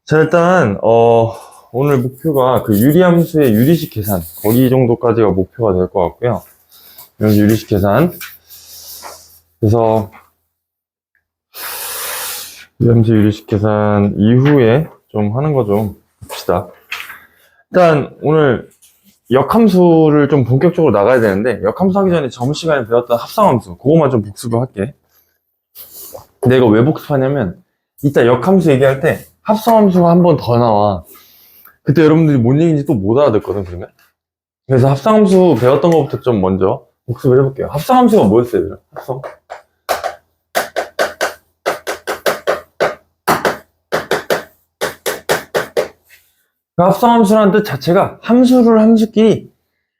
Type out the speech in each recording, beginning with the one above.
자, 일단 오늘 목표가 그 유리함수의 유리식 계산, 거기 정도까지가 목표가 될 것 같고요. 여기 유리식 계산. 그래서 유리함수 유리식 계산 이후에 좀 하는 거 좀 봅시다. 일단 오늘 역함수를 좀 본격적으로 나가야 되는데, 역함수 하기 전에 점심시간에 배웠던 합성함수, 그거만 좀 복습을 할게. 근데 이거 왜 복습하냐면, 이따 역함수 얘기할 때 합성함수가 한 번 더 나와. 그때 여러분들이 뭔 얘기인지 또 못 알아듣거든, 그러면. 그래서 합성함수 배웠던 것부터 좀 먼저 복습을 해볼게요. 합성함수가 뭐였어요, 얘들아? 합성. 그 합성함수라는 뜻 자체가 함수를 함수끼리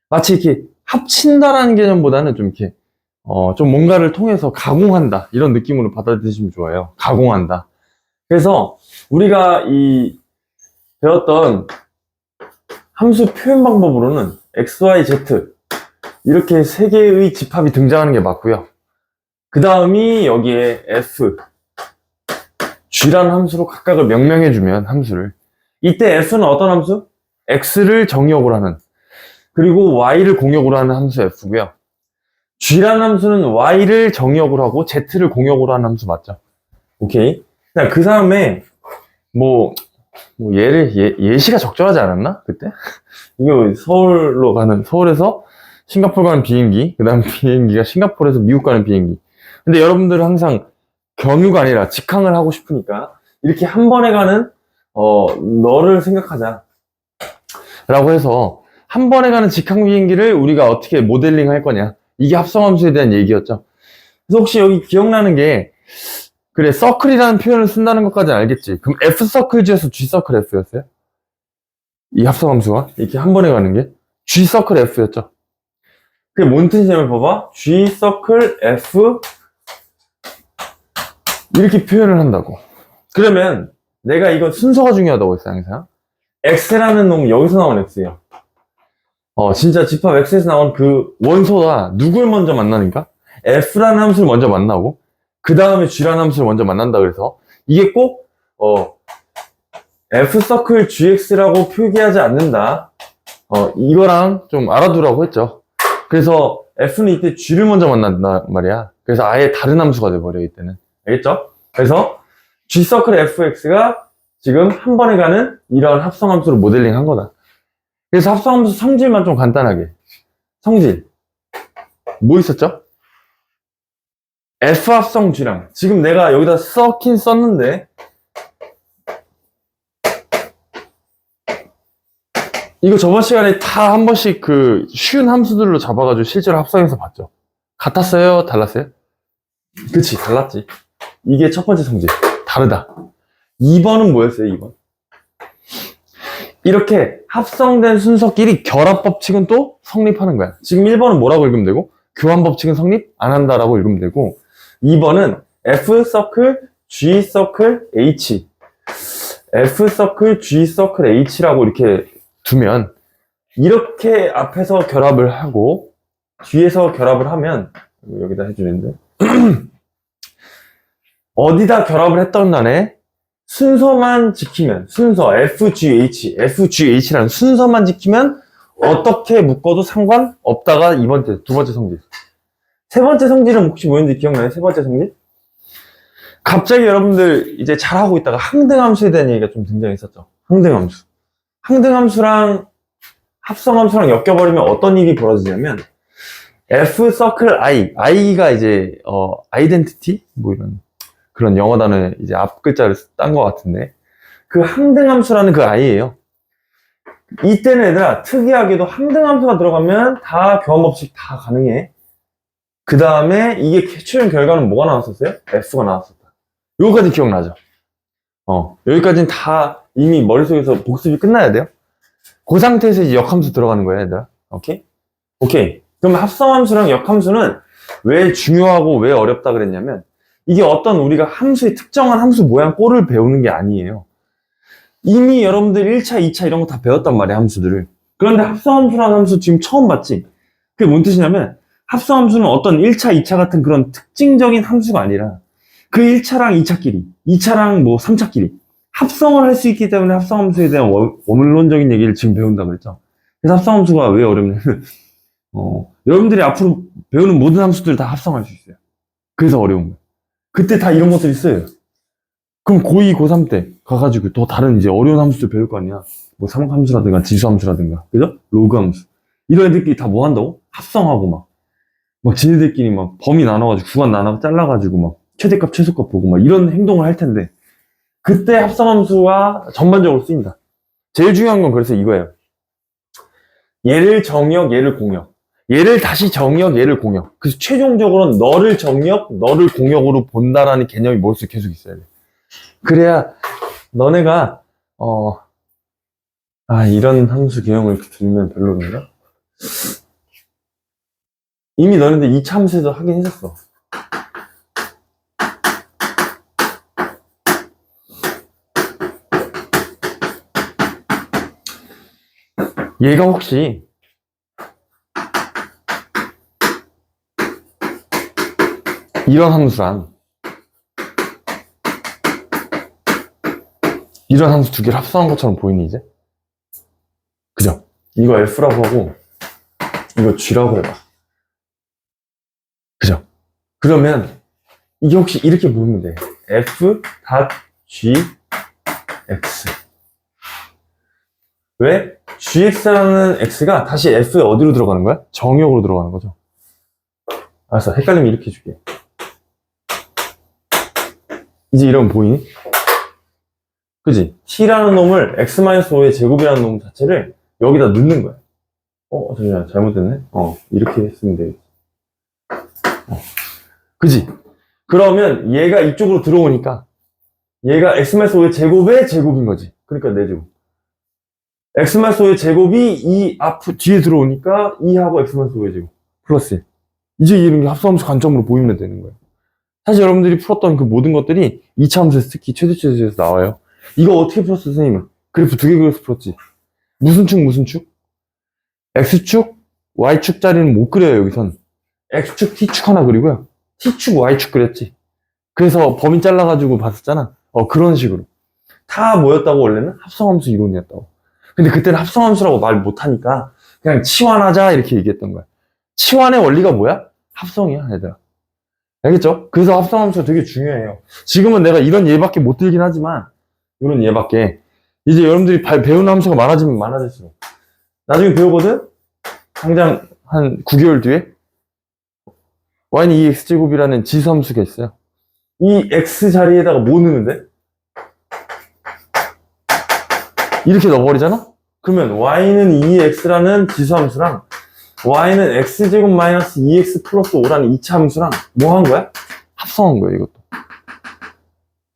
마치 이렇게 합친다라는 개념보다는 좀 이렇게 좀 뭔가를 통해서 가공한다, 이런 느낌으로 받아들이시면 좋아요. 가공한다. 그래서 우리가 배웠던 함수 표현 방법으로는 x, y, z 이렇게 세 개의 집합이 등장하는 게 맞고요. 그 다음이 여기에 f, g라는 함수로 각각을 명명해주면 함수를, 이때 f는 어떤 함수? x를 정의역으로 하는, 그리고 y를 공역으로 하는 함수 f고요. g라는 함수는 y를 정의역으로 하고 z를 공역으로 하는 함수 맞죠? 오케이. 그 다음에 예시가 적절하지 않았나? 그때? 이게 서울에서 싱가포르 가는 비행기, 그 다음 비행기가 싱가포르에서 미국 가는 비행기. 근데 여러분들은 항상 경유가 아니라 직항을 하고 싶으니까 이렇게 한 번에 가는 너를 생각하자 라고 해서 한 번에 가는 직항 비행기를 우리가 어떻게 모델링 할 거냐, 이게 합성함수에 대한 얘기였죠. 그래서 혹시 여기 기억나는 게, 그래, 서클이라는 표현을 쓴다는 것까지 알겠지? 그럼 F서클 G에서 G서클 F였어요? 이 합성함수가 이렇게 한 번에 가는 게 G서클 F였죠. 그게 뭔 뜻이냐면 봐봐, G서클 F 이렇게 표현을 한다고. 그러면 내가 이건 순서가 중요하다고 했어요, 항상. X라는 놈은 여기서 나온 X예요. 진짜 집합 X에서 나온 그 원소가 누굴 먼저 만나니까 F라는 함수를 먼저 만나고 그 다음에 G라는 함수를 먼저 만난다. 그래서 이게 꼭 F서클 GX라고 표기하지 않는다, 이거랑 좀 알아두라고 했죠. 그래서 F는 이때 G를 먼저 만난단 말이야. 그래서 아예 다른 함수가 돼버려, 이때는. 알겠죠? 그래서 G서클 FX가 지금 한 번에 가는 이러한 합성함수를 모델링 한 거다. 그래서 합성함수 성질만 좀 간단하게. 성질 뭐 있었죠? F합성 G랑, 지금 내가 여기다 썼긴 썼는데 이거 저번 시간에 다 한 번씩 그 쉬운 함수들로 잡아가지고 실제로 합성해서 봤죠. 같았어요? 달랐어요? 그치, 달랐지. 이게 첫 번째 성질. 다르다. 2번은 뭐였어요? 2번. 이렇게 합성된 순서끼리 결합 법칙은 또 성립하는 거야. 지금 1번은 뭐라고 읽으면 되고, 교환 법칙은 성립 안 한다라고 읽으면 되고, 2번은 F 서클 G 서클 H, F 서클 G 서클 H라고 이렇게 두면, 이렇게 앞에서 결합을 하고 뒤에서 결합을 하면, 여기다 해주는데 어디다 결합을 했던 간에 순서만 지키면, 순서 FGH, FGH라는 순서만 지키면 어떻게 묶어도 상관없다가 두 번째 성질. 세 번째 성질은 혹시 뭐였는지 기억나요? 세 번째 성질? 갑자기 여러분들 이제 잘하고 있다가 항등함수에 대한 얘기가 좀 등장했었죠. 항등함수. 항등함수랑 합성함수랑 엮여버리면 어떤 일이 벌어지냐면, F 서클 I가 이제 아이덴티티? 뭐 이런 그런 영어 단어에 이제 앞 글자를 딴 것 같은데, 그 항등함수라는 그 I예요. 이때는 얘들아, 특이하게도 항등함수가 들어가면 다 교환법칙 다 가능해. 그 다음에 이게 최종 결과는 뭐가 나왔었어요? F가 나왔었다. 요거까지 기억나죠? 여기까지는 다 이미 머릿속에서 복습이 끝나야 돼요. 그 상태에서 이제 역함수 들어가는 거예요, 얘들아. 오케이? 그럼 합성함수랑 역함수는 왜 중요하고 왜 어렵다 그랬냐면, 이게 어떤 우리가 함수의 특정한 함수 모양 꼴을 배우는 게 아니에요. 이미 여러분들 1차, 2차 이런 거 다 배웠단 말이야, 함수들을. 그런데 합성함수라는 함수 지금 처음 봤지? 그게 뭔 뜻이냐면, 합성함수는 어떤 1차, 2차 같은 그런 특징적인 함수가 아니라 그 1차랑 2차끼리, 2차랑 뭐 3차끼리 합성을 할 수 있기 때문에 합성함수에 대한 원론적인 얘기를 지금 배운다고 그랬죠. 그래서 합성함수가 왜 어렵냐면 여러분들이 앞으로 배우는 모든 함수들 다 합성할 수 있어요. 그래서 어려운 거예요. 그때 다 이런 것들이 쓰여요. 그럼 고2, 고3 때 가가지고 또 다른 이제 어려운 함수들 배울 거 아니야. 뭐 삼각함수라든가 지수함수라든가, 그죠? 로그함수. 이런 애들끼리 다 뭐 한다고? 합성하고 막 지네들끼리 막 범위 나눠가지고 구간 나눠 잘라가지고 막 최대값, 최소값 보고 막 이런 행동을 할 텐데 그때 합성함수가 전반적으로 쓰인다. 제일 중요한 건 그래서 이거예요. 얘를 정역, 얘를 공역. 얘를 다시 정역, 얘를 공역. 그래서 최종적으로는 너를 정역, 너를 공역으로 본다라는 개념이 머릿속에 계속 있어야 돼. 그래야 너네가 이런 함수 개형을 들면 별로인가? 이미 너네들 2차 함수에서 하긴 했었어. 얘가 혹시 이런 함수랑 이런 함수 두 개를 합성한 것처럼 보이니 이제? 그죠? 이거 F라고 하고 이거 G라고 해봐. 그죠? 그러면 이게 혹시 이렇게 보이면 돼. F.GX. 왜? GX라는 X가 다시 F에 어디로 들어가는 거야? 정역으로 들어가는 거죠. 알았어. 헷갈리면 이렇게 해줄게. 이제 이러면 보이니? 그지? T라는 놈을 X-5의 제곱이라는 놈 자체를 여기다 넣는 거야. 잠시만. 잘못됐네? 이렇게 했으면 되겠지. 그지? 그러면 얘가 이쪽으로 들어오니까 얘가 X-5의 제곱의 제곱인 거지. 그러니까 4제곱. X-5의 제곱이 이 앞 뒤에 들어오니까 2하고 X-5의 제곱. 플러스 1. 이제 이런 게 합성함수 관점으로 보이면 되는 거예요. 사실 여러분들이 풀었던 그 모든 것들이 2차 함수에서 특히 최대치에서 나와요. 이거 어떻게 풀었어, 선생님은? 그래프 2개 그려서 풀었지. 무슨 축, 무슨 축? X축, Y축 자리는 못 그려요, 여기선. X축, T축 하나 그리고요. T축, Y축 그렸지. 그래서 범위 잘라가지고 봤었잖아. 그런 식으로. 다 뭐였다고, 원래는? 합성함수 이론이었다고. 근데 그때는 합성함수라고 말 못하니까 그냥 치환하자 이렇게 얘기했던 거야. 치환의 원리가 뭐야? 합성이야, 얘들아. 알겠죠? 그래서 합성함수가 되게 중요해요. 지금은 내가 이런 예밖에 못 들긴 하지만 이런 예밖에 이제 여러분들이 배우는 함수가 많아지면 많아질수록 나중에 배우거든? 당장 한 9개월 뒤에 y는 2x제곱이라는 지수함수가 있어요. 이 x 자리에다가 뭐 넣는데? 이렇게 넣어버리잖아? 그러면 y는 2x라는 지수함수랑 y는 x제곱 마이너스 2x 플러스 5라는 2차 함수랑 뭐 한 거야? 합성한 거야, 이것도.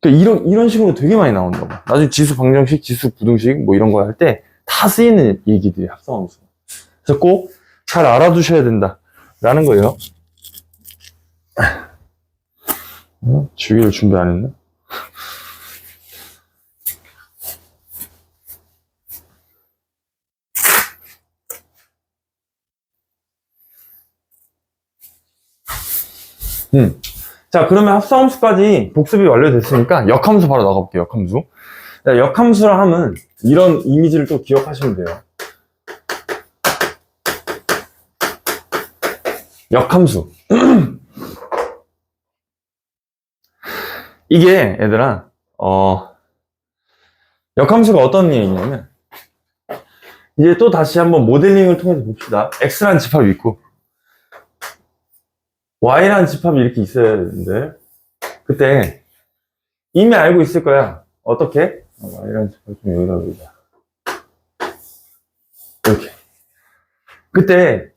그러니까 이런 식으로 되게 많이 나온다고. 나중에 지수 방정식, 지수 부등식 뭐 이런 거 할 때 다 쓰이는 얘기들이 합성함수. 그래서 꼭 잘 알아두셔야 된다. 라는 거예요. 주기를 준비 안 했나? 자, 그러면 합성함수까지 복습이 완료됐으니까 역함수 바로 나가볼게요. 역함수. 자, 역함수라 하면 이런 이미지를 또 기억하시면 돼요. 역함수. 이게 얘들아 역함수가 어떤 얘기냐면 이제 또 다시 한번 모델링을 통해서 봅시다. X라는 집합이 있고 Y라는 집합이 이렇게 있어야 되는데 그때 이미 알고 있을 거야. 어떻게? Y라는 집합 좀 여기다 놓자. 이렇게. 그때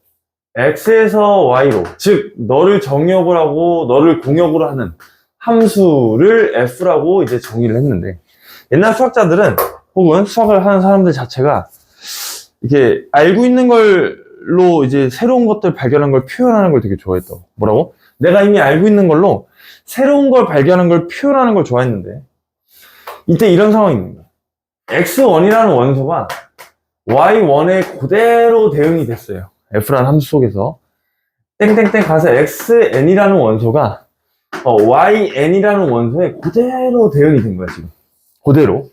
X에서 Y로 즉 너를 정역을 하고 너를 공역으로 하는 함수를 F라고 이제 정의를 했는데 옛날 수학자들은 혹은 수학을 하는 사람들 자체가 이렇게 알고 있는 걸로 이제 새로운 것들 발견한 걸 표현하는 걸 되게 좋아했다고. 뭐라고? 내가 이미 알고 있는 걸로 새로운 걸 발견한 걸 표현하는 걸 좋아했는데 이때 이런 상황이 있는 거야. X1이라는 원소가 Y1에 그대로 대응이 됐어요. F라는 함수 속에서 땡땡땡 가서 xn이라는 원소가 yn이라는 원소에 그대로 대응이 된 거야, 지금. 그대로.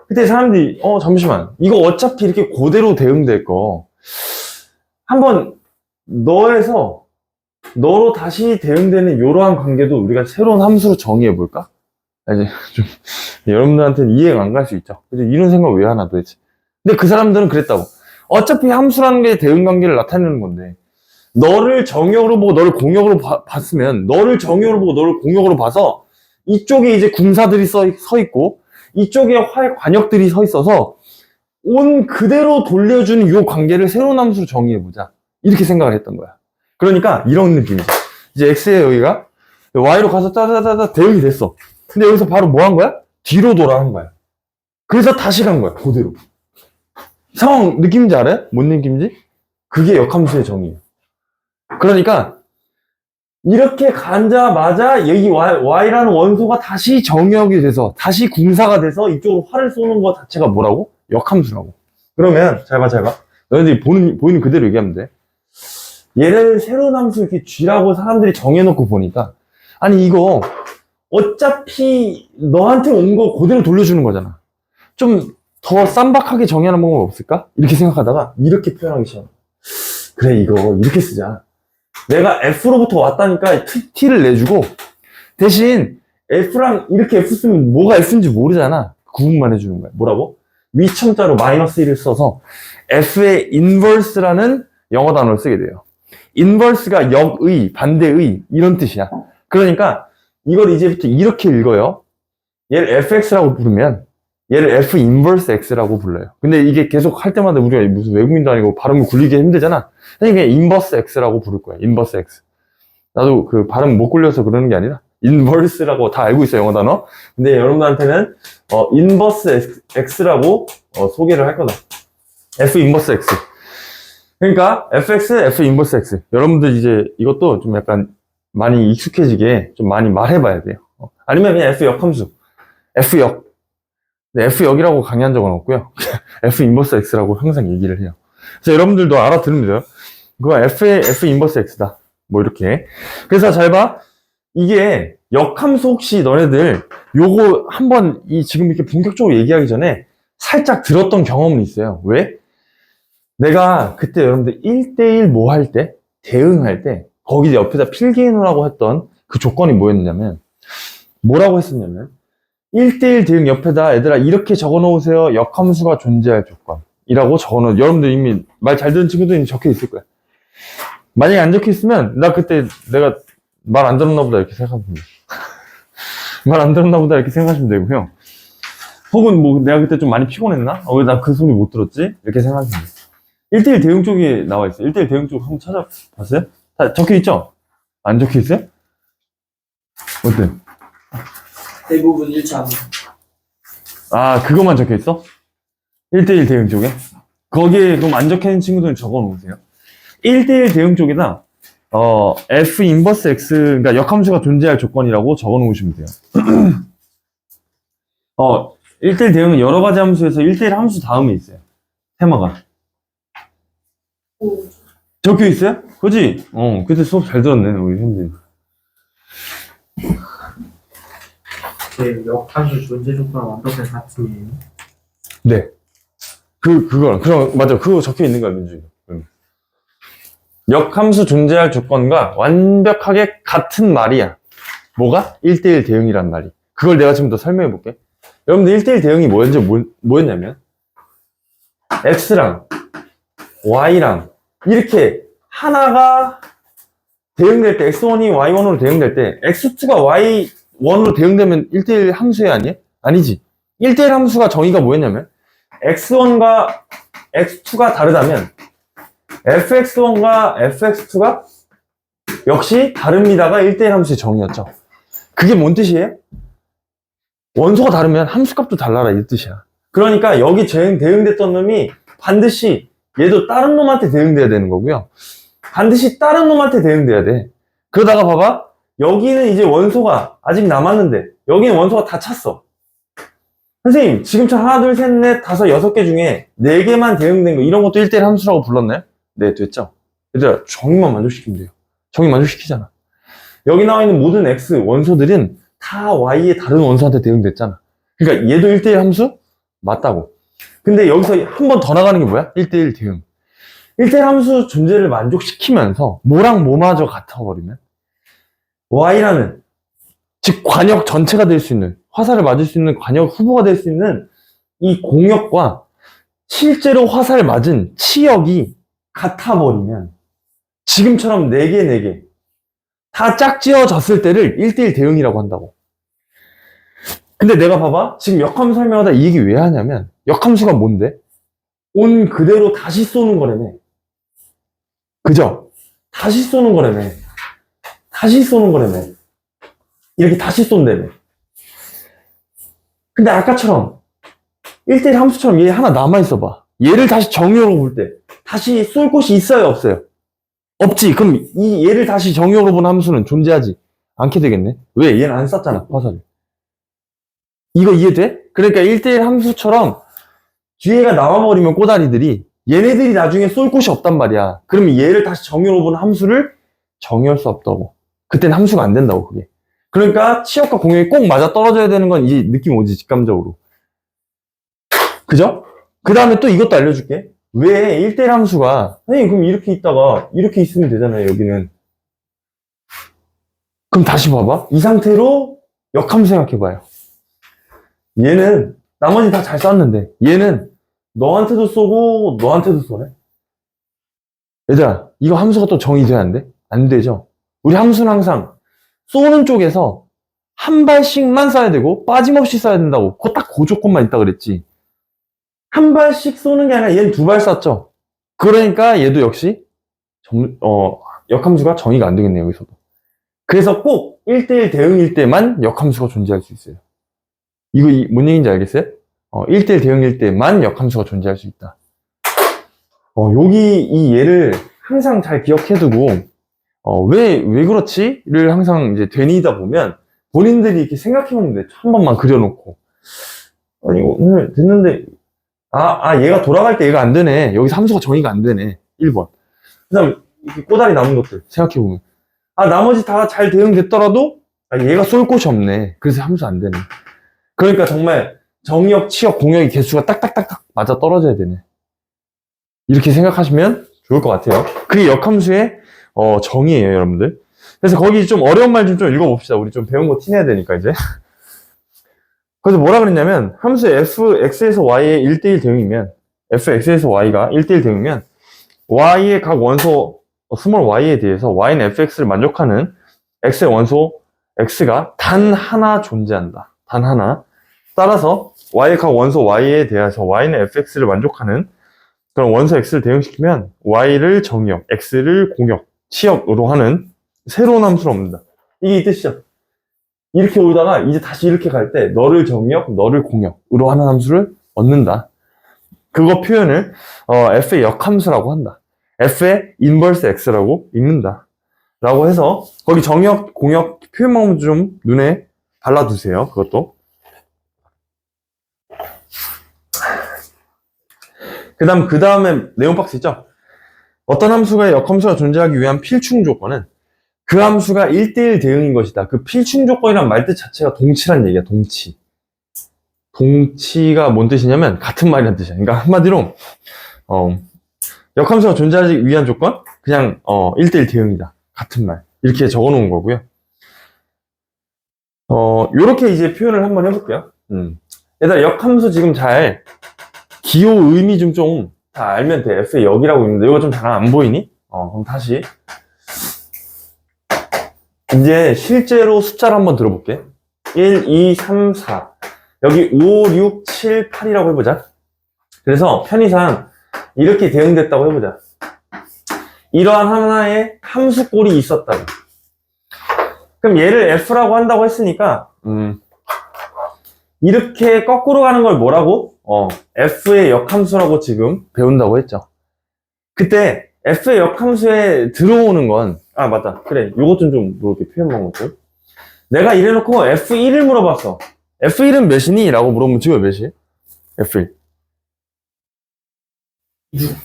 그때 사람들이, 잠시만. 이거 어차피 이렇게 그대로 대응될 거. 한번, 너로 다시 대응되는 이러한 관계도 우리가 새로운 함수로 정의해 볼까? 이제 좀, 여러분들한테는 이해가 안 갈 수 있죠. 근데 이런 생각 왜 하나 도대체. 근데 그 사람들은 그랬다고. 어차피 함수라는 게 대응 관계를 나타내는 건데, 너를 정역으로 보고 너를 공역으로 봤으면, 너를 정역으로 보고 너를 공역으로 봐서, 이쪽에 이제 궁사들이 서 있고, 이쪽에 관역들이 서 있어서, 온 그대로 돌려주는 이 관계를 새로운 함수로 정의해보자. 이렇게 생각을 했던 거야. 그러니까, 이런 느낌이죠. 이제 X의 여기가, Y로 가서 따다다다 대응이 됐어. 근데 여기서 바로 뭐 한 거야? 뒤로 돌아 한 거야. 그래서 다시 간 거야, 그대로. 상황 느낌인지 알아요? 뭔 느낌인지? 그게 역함수의 정의예요. 그러니까 이렇게 가자마자 여기 Y라는 원소가 다시 정역이 돼서 다시 궁사가 돼서 이쪽으로 활을 쏘는 것 자체가 뭐라고? 역함수라고. 그러면 잘 봐. 너희들이 보이는 그대로 얘기하면 돼. 얘를 새로운 함수 이렇게 G라고 사람들이 정해놓고 보니까 아니 이거 어차피 너한테 온 거 그대로 돌려주는 거잖아. 좀 더 쌈박하게 정의하는 방법 없을까? 이렇게 생각하다가 이렇게 표현하기 시작해. 그래 이거 이렇게 쓰자. 내가 F로부터 왔다니까 T를 내주고 대신 F랑 이렇게 F 쓰면 뭐가 F인지 모르잖아. 구분만 해주는 거야. 뭐라고? 위첨자로 마이너스 1을 써서 F의 인버스라는 영어 단어를 쓰게 돼요. 인버스가 역의, 반대의 이런 뜻이야. 그러니까 이걸 이제부터 이렇게 읽어요. 얘를 fx라고 부르면 얘를 f 인버스 x라고 불러요. 근데 이게 계속 할 때마다 우리가 무슨 외국인도 아니고 발음을 굴리기 힘들잖아. 그러니까 인버스 x라고 부를 거야. 인버스 x. 나도 그 발음 못 굴려서 그러는 게 아니라 인버스라고 다 알고 있어요, 영어 단어. 근데 여러분들한테는 인버스 x라고 소개를 할 거다. f 인버스 x. 그러니까 fx, f 인버스 x. 여러분들 이제 이것도 좀 약간 많이 익숙해지게 좀 많이 말해봐야 돼요. 아니면 그냥 f 역함수. f 역. 네, f 역이라고 강의한 적은 없고요. f 인버스 x라고 항상 얘기를 해요. 그래서 여러분들도 알아들으면 돼요. 그거 f 인버스 x다. 뭐 이렇게. 그래서 잘 봐. 이게 역함수 혹시 너네들 요거 한번 지금 이렇게 본격적으로 얘기하기 전에 살짝 들었던 경험은 있어요. 왜? 내가 그때 여러분들 1대1 뭐 할 때? 대응할 때 거기 옆에다 필기해 놓으라고 했던 그 조건이 뭐였냐면 뭐라고 했었냐면 1대1 대응 옆에다 얘들아 이렇게 적어 놓으세요. 역함수가 존재할 조건이라고 적어 놓으세요. 여러분들 이미 말 잘 듣는 친구들이 적혀 있을 거야. 만약에 안 적혀 있으면 나 그때 내가 말 안 들었나 보다 이렇게 생각하면 돼요. 말 안 들었나 보다 이렇게 생각하시면 되고요. 혹은 뭐 내가 그때 좀 많이 피곤했나? 왜 나 그 소리 못 들었지? 이렇게 생각하시면 돼요. 1대1 대응 쪽에 나와 있어요. 1대1 대응 쪽 한번 찾아봤어요? 다 적혀 있죠? 안 적혀 있어요? 어때? 대부분 1차. 아, 그것만 적혀 있어? 1대1 대응 쪽에? 거기에 그럼 안 적혀 있는 친구들은 적어 놓으세요. 1대1 대응 쪽에다 f 인버스 x, 그러니까 역함수가 존재할 조건이라고 적어 놓으시면 돼요. 1대1 대응은 여러 가지 함수에서 1대1 함수 다음에 있어요. 테마가. 오. 적혀 있어요? 그지? 그때 수업 잘 들었네, 우리 형들. 네, 역함수 존재 조건과 완벽한 같은. 네. 그럼, 맞아. 그거 적혀 있는 거야, 민준이. 역함수 존재할 조건과 완벽하게 같은 말이야. 뭐가? 1대1 대응이란 말이. 그걸 내가 지금 더 설명해 볼게. 여러분들 1대1 대응이 뭐였냐면, X랑 Y랑 이렇게 하나가 대응될 때, X1이 Y1으로 대응될 때, X2가 Y1으로 대응되면 1대1 함수야, 아니지. 1대1 함수가 정의가 뭐였냐면, X1과 X2가 다르다면, fx1과 fx2가 역시 다릅니다가 1대1 함수의 정의였죠. 그게 뭔 뜻이에요? 원소가 다르면 함수값도 달라라 이 뜻이야. 그러니까 여기 대응됐던 놈이 반드시 얘도 다른 놈한테 대응돼야 되는 거고요. 반드시 다른 놈한테 대응돼야 돼. 그러다가 봐봐. 여기는 이제 원소가 아직 남았는데 여기는 원소가 다 찼어. 선생님 지금처럼 하나 둘 셋 넷 다섯 여섯 개 중에 4개만 대응된 거 이런 것도 1대1 함수라고 불렀나요? 네, 됐죠? 얘들아, 정의만 만족시키면 돼요. 정의 만족시키잖아. 여기 나와 있는 모든 x 원소들은 다 y의 다른 원소한테 대응됐잖아. 그러니까 얘도 1대1 함수? 맞다고. 근데 여기서 한 번 더 나가는 게 뭐야? 1대1 대응. 1대1 함수 존재를 만족시키면서 뭐랑 뭐마저 같아버리면 y라는, 즉 관역 전체가 될 수 있는, 화살을 맞을 수 있는 관역 후보가 될 수 있는 이 공역과 실제로 화살 맞은 치역이 같아버리면 지금처럼 4개, 4개 다 짝지어졌을 때를 1대1 대응이라고 한다고. 근데 내가 봐봐. 지금 역함수 설명하다 이 얘기 왜 하냐면 역함수가 뭔데? 온 그대로 다시 쏘는 거라며. 그죠? 다시 쏘는 거라며. 다시 쏘는 거라며. 이렇게 다시 쏜다며. 근데 아까처럼 1대1 함수처럼 얘 하나 남아있어 봐. 얘를 다시 정의어로 볼 때 다시 쏠 곳이 있어요, 없어요? 없지. 그럼 이 얘를 다시 정의어로 본 함수는 존재하지 않게 되겠네. 왜? 얘는 안 쐈잖아, 화살을. 이거 이해돼? 그러니까 1대1 함수처럼 뒤에가 나와버리면 꼬다리들이 얘네들이 나중에 쏠 곳이 없단 말이야. 그러면 얘를 다시 정의어로 본 함수를 정의할 수 없다고. 그때는 함수가 안 된다고, 그게. 그러니까 치역과 공역이 꼭 맞아 떨어져야 되는 건 이 느낌 오지, 직감적으로. 그죠? 그 다음에 또 이것도 알려줄게. 왜 1대1 함수가, 선생님 그럼 이렇게 있다가 이렇게 있으면 되잖아요, 여기는. 그럼 다시 봐봐. 이 상태로 역함수 생각해봐요. 얘는 나머지 다 잘 쐈는데 얘는 너한테도 쏘고 너한테도 쏘네. 얘들아, 이거 함수가 또 정의돼야 안 돼? 안 되죠? 우리 함수는 항상 쏘는 쪽에서 한 발씩만 쏴야 되고 빠짐없이 쏴야 된다고. 그거 딱 그 조건만 있다 그랬지. 한 발씩 쏘는 게 아니라 얘는 2발 쐈죠. 그러니까 얘도 역시 역함수가 정의가 안 되겠네요, 여기서도. 그래서 꼭 1대1 대응일 때만 역함수가 존재할 수 있어요. 이거 뭔 얘기인지 알겠어요? 1대1 대응일 때만 역함수가 존재할 수 있다. 여기 이 예를 항상 잘 기억해두고 왜 그렇지?를 항상 이제 되뇌이다 보면 본인들이 이렇게 생각해보면 돼. 한 번만 그려놓고 아니 오늘 됐는데 얘가 돌아갈 때 얘가 안 되네. 여기서 함수가 정의가 안 되네. 1번. 그 다음 이렇게 꼬다리 남은 것들 생각해보면 나머지 다 잘 대응됐더라도 얘가 쏠 곳이 없네. 그래서 함수 안 되네. 그러니까 정말 정역, 치역, 공역의 개수가 딱딱딱딱 맞아 떨어져야 되네. 이렇게 생각하시면 좋을 것 같아요. 그게 역함수의 정의예요, 여러분들. 그래서 거기 좀 어려운 말 좀 읽어봅시다. 우리 좀 배운 거 티내야 되니까 이제. 그래서 뭐라 그랬냐면 함수 fx에서 y의 1대1 대응이면 fx에서 y가 1대1 대응이면 y의 각 원소 스몰 y에 대해서 y는 fx를 만족하는 x의 원소 x가 단 하나 존재한다. 단 하나. 따라서 y의 각 원소 y에 대해서 y는 fx를 만족하는 그런 원소 x를 대응시키면 y를 정역, x를 공역, 치역으로 하는 새로운 함수를 얻는다. 이게 이 뜻이죠. 이렇게 오다가 이제 다시 이렇게 갈 때 너를 정역, 너를 공역으로 하는 함수를 얻는다. 그거 표현을 f의 역함수라고 한다. f의 인버스 x라고 읽는다. 라고 해서 거기 정역, 공역 표현 방법 좀 눈에 발라두세요. 그것도. 그 다음에 내용 박스 있죠? 어떤 함수가 역함수가 존재하기 위한 필충 조건은 그 함수가 1대1 대응인 것이다. 그 필충 조건이란 말 뜻 자체가 동치란 얘기야, 동치. 동치가 뭔 뜻이냐면 같은 말이란 뜻이야. 그러니까 한마디로 역함수가 존재하기 위한 조건? 그냥 1대1 대응이다. 같은 말. 이렇게 적어 놓은 거고요. 요렇게 이제 표현을 한번 해볼게요. 얘들아, 역함수 지금 잘 기호 의미 좀 다 알면 돼. f의 역이라고 있는데 이거 좀 잘 안 보이니? 그럼 다시 이제 실제로 숫자를 한번 들어볼게. 1, 2, 3, 4 여기 5, 6, 7, 8이라고 해보자. 그래서 편의상 이렇게 대응됐다고 해보자. 이러한 하나의 함수꼴이 있었다고. 그럼 얘를 f라고 한다고 했으니까 이렇게 거꾸로 가는 걸 뭐라고? f의 역함수라고 지금 배운다고 했죠. 그때 f의 역함수에 들어오는 건 맞다. 그래. 요것 좀 이렇게 표현 방법들. 내가 이래놓고 f1을 물어봤어. f1은 몇이니? 라고 물어보면 지금 몇이에요? f1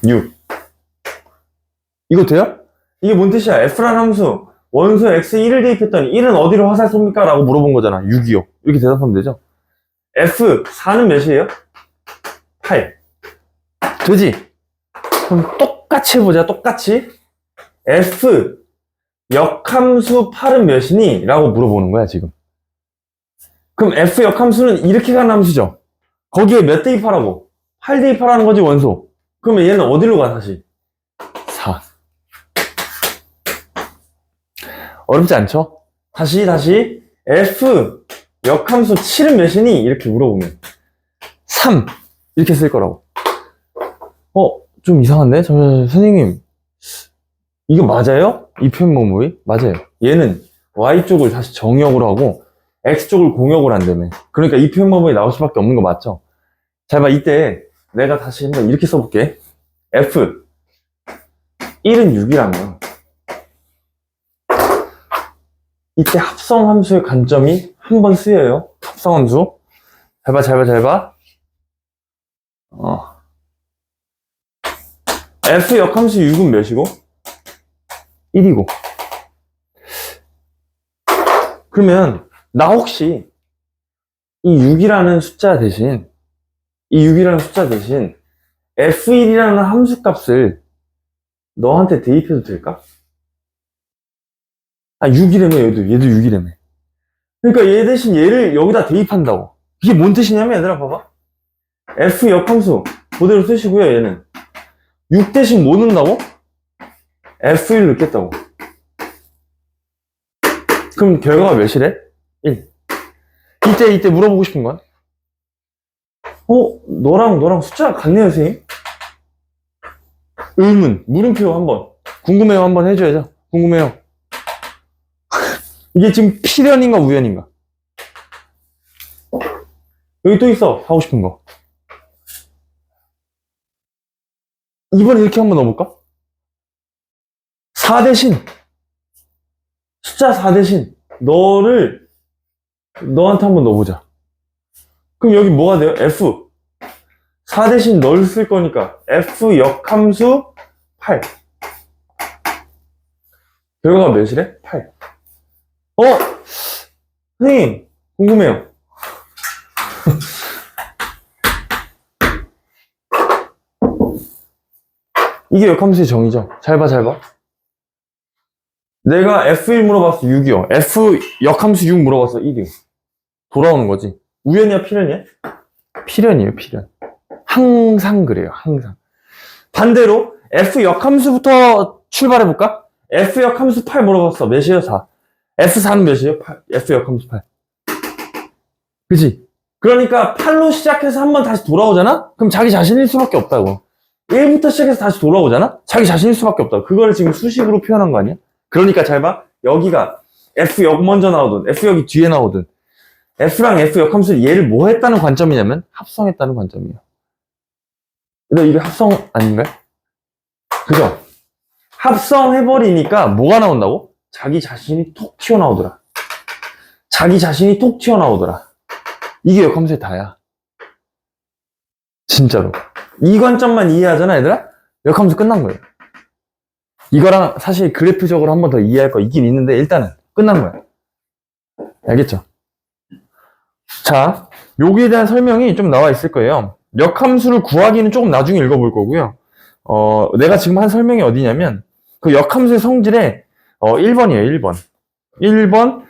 6. 이거 돼요? 이게 뭔 뜻이야? F라는 함수, 원소에 x1을 대입했더니 1은 어디로 화살 쏩니까? 라고 물어본 거잖아. 6이요. 이렇게 대답하면 되죠? F4는 몇이에요? 8. 되지? 그럼 똑같이 해보자, 똑같이. F 역함수 8은 몇이니? 라고 물어보는 거야, 지금. 그럼 F 역함수는 이렇게 가는 함수죠? 거기에 몇 대입하라고? 8 대입하라는 거지, 원소. 그러면 얘는 어디로 가, 다시? 4. 어렵지 않죠? 다시. F 역함수 7은 몇이니? 이렇게 물어보면 3 이렇게 쓸 거라고. 좀 이상한데? 선생님 이거 맞아요? 이 표현 뭐뭐이? 맞아요. 얘는 Y쪽을 다시 정역으로 하고 X쪽을 공역으로 한다며. 그러니까 이 표현 뭐뭐이 나올 수밖에 없는 거 맞죠? 잘 봐. 이때 내가 다시 한번 이렇게 써볼게. F 1은 6이라면 이때 합성함수의 관점이 한 번 쓰여요. 합성함수. 잘 봐. F 역함수 6은 몇이고? 1이고. 그러면 나 혹시 이 6이라는 숫자 대신 F1이라는 함수 값을 너한테 대입해도 될까? 6이라며, 얘도 6이라며. 그러니까 얘 대신 얘를 여기다 대입한다고. 이게 뭔 뜻이냐면, 얘들아, 봐봐. F 역함수, 그대로 쓰시고요, 얘는. 6 대신 뭐 넣는다고? F1 넣겠다고. 그럼 결과가 몇이래? 1. 이때 물어보고 싶은 건? 너랑 숫자가 같네요, 선생님? 의문, 물음표 한번. 궁금해요, 한번 해줘야죠. 궁금해요. 이게 지금 필연인가 우연인가? 여기 또 있어. 하고 싶은 거. 2번 이렇게 한번 넣어볼까? 4 대신 숫자 4 대신 너한테 한번 넣어보자. 그럼 여기 뭐가 돼요? F 4 대신 널 쓸 거니까 F 역함수 8. 결과가 몇이래? 8. 선생님, 궁금해요. 이게 역함수의 정의죠. 잘 봐. 내가 F1 물어봤어, 6이요. F 역함수 6 물어봤어, 1이요. 돌아오는 거지. 우연이야, 필연이야? 필연이에요, 필연. 항상 그래요, 항상. 반대로 F 역함수부터 출발해볼까? F 역함수 8 물어봤어. 몇이에요? 4. F4는 몇이에요? 8. F 역함수 8. 그치? 그러니까 8로 시작해서 한번 다시 돌아오잖아? 그럼 자기 자신일 수밖에 없다고. 1부터 시작해서 다시 돌아오잖아? 자기 자신일 수밖에 없다고. 그걸 지금 수식으로 표현한 거 아니야? 그러니까 잘 봐. 여기가 F역 먼저 나오든 F역이 뒤에 나오든 F랑 F 역함수를 얘를 뭐 했다는 관점이냐면 합성했다는 관점이에요. 근데 이게 합성 아닌가요? 그죠? 합성해버리니까 뭐가 나온다고? 자기 자신이 톡 튀어나오더라. 이게 역함수의 다야. 진짜로. 이 관점만 이해하잖아, 얘들아? 역함수 끝난 거예요. 이거랑 사실 그래프적으로 한 번 더 이해할 거 있긴 있는데 일단은 끝난 거야. 알겠죠? 자, 여기에 대한 설명이 좀 나와 있을 거예요. 역함수를 구하기는 조금 나중에 읽어볼 거고요. 내가 지금 한 설명이 어디냐면 그 역함수의 성질에 1번이에요, 1번. 1번,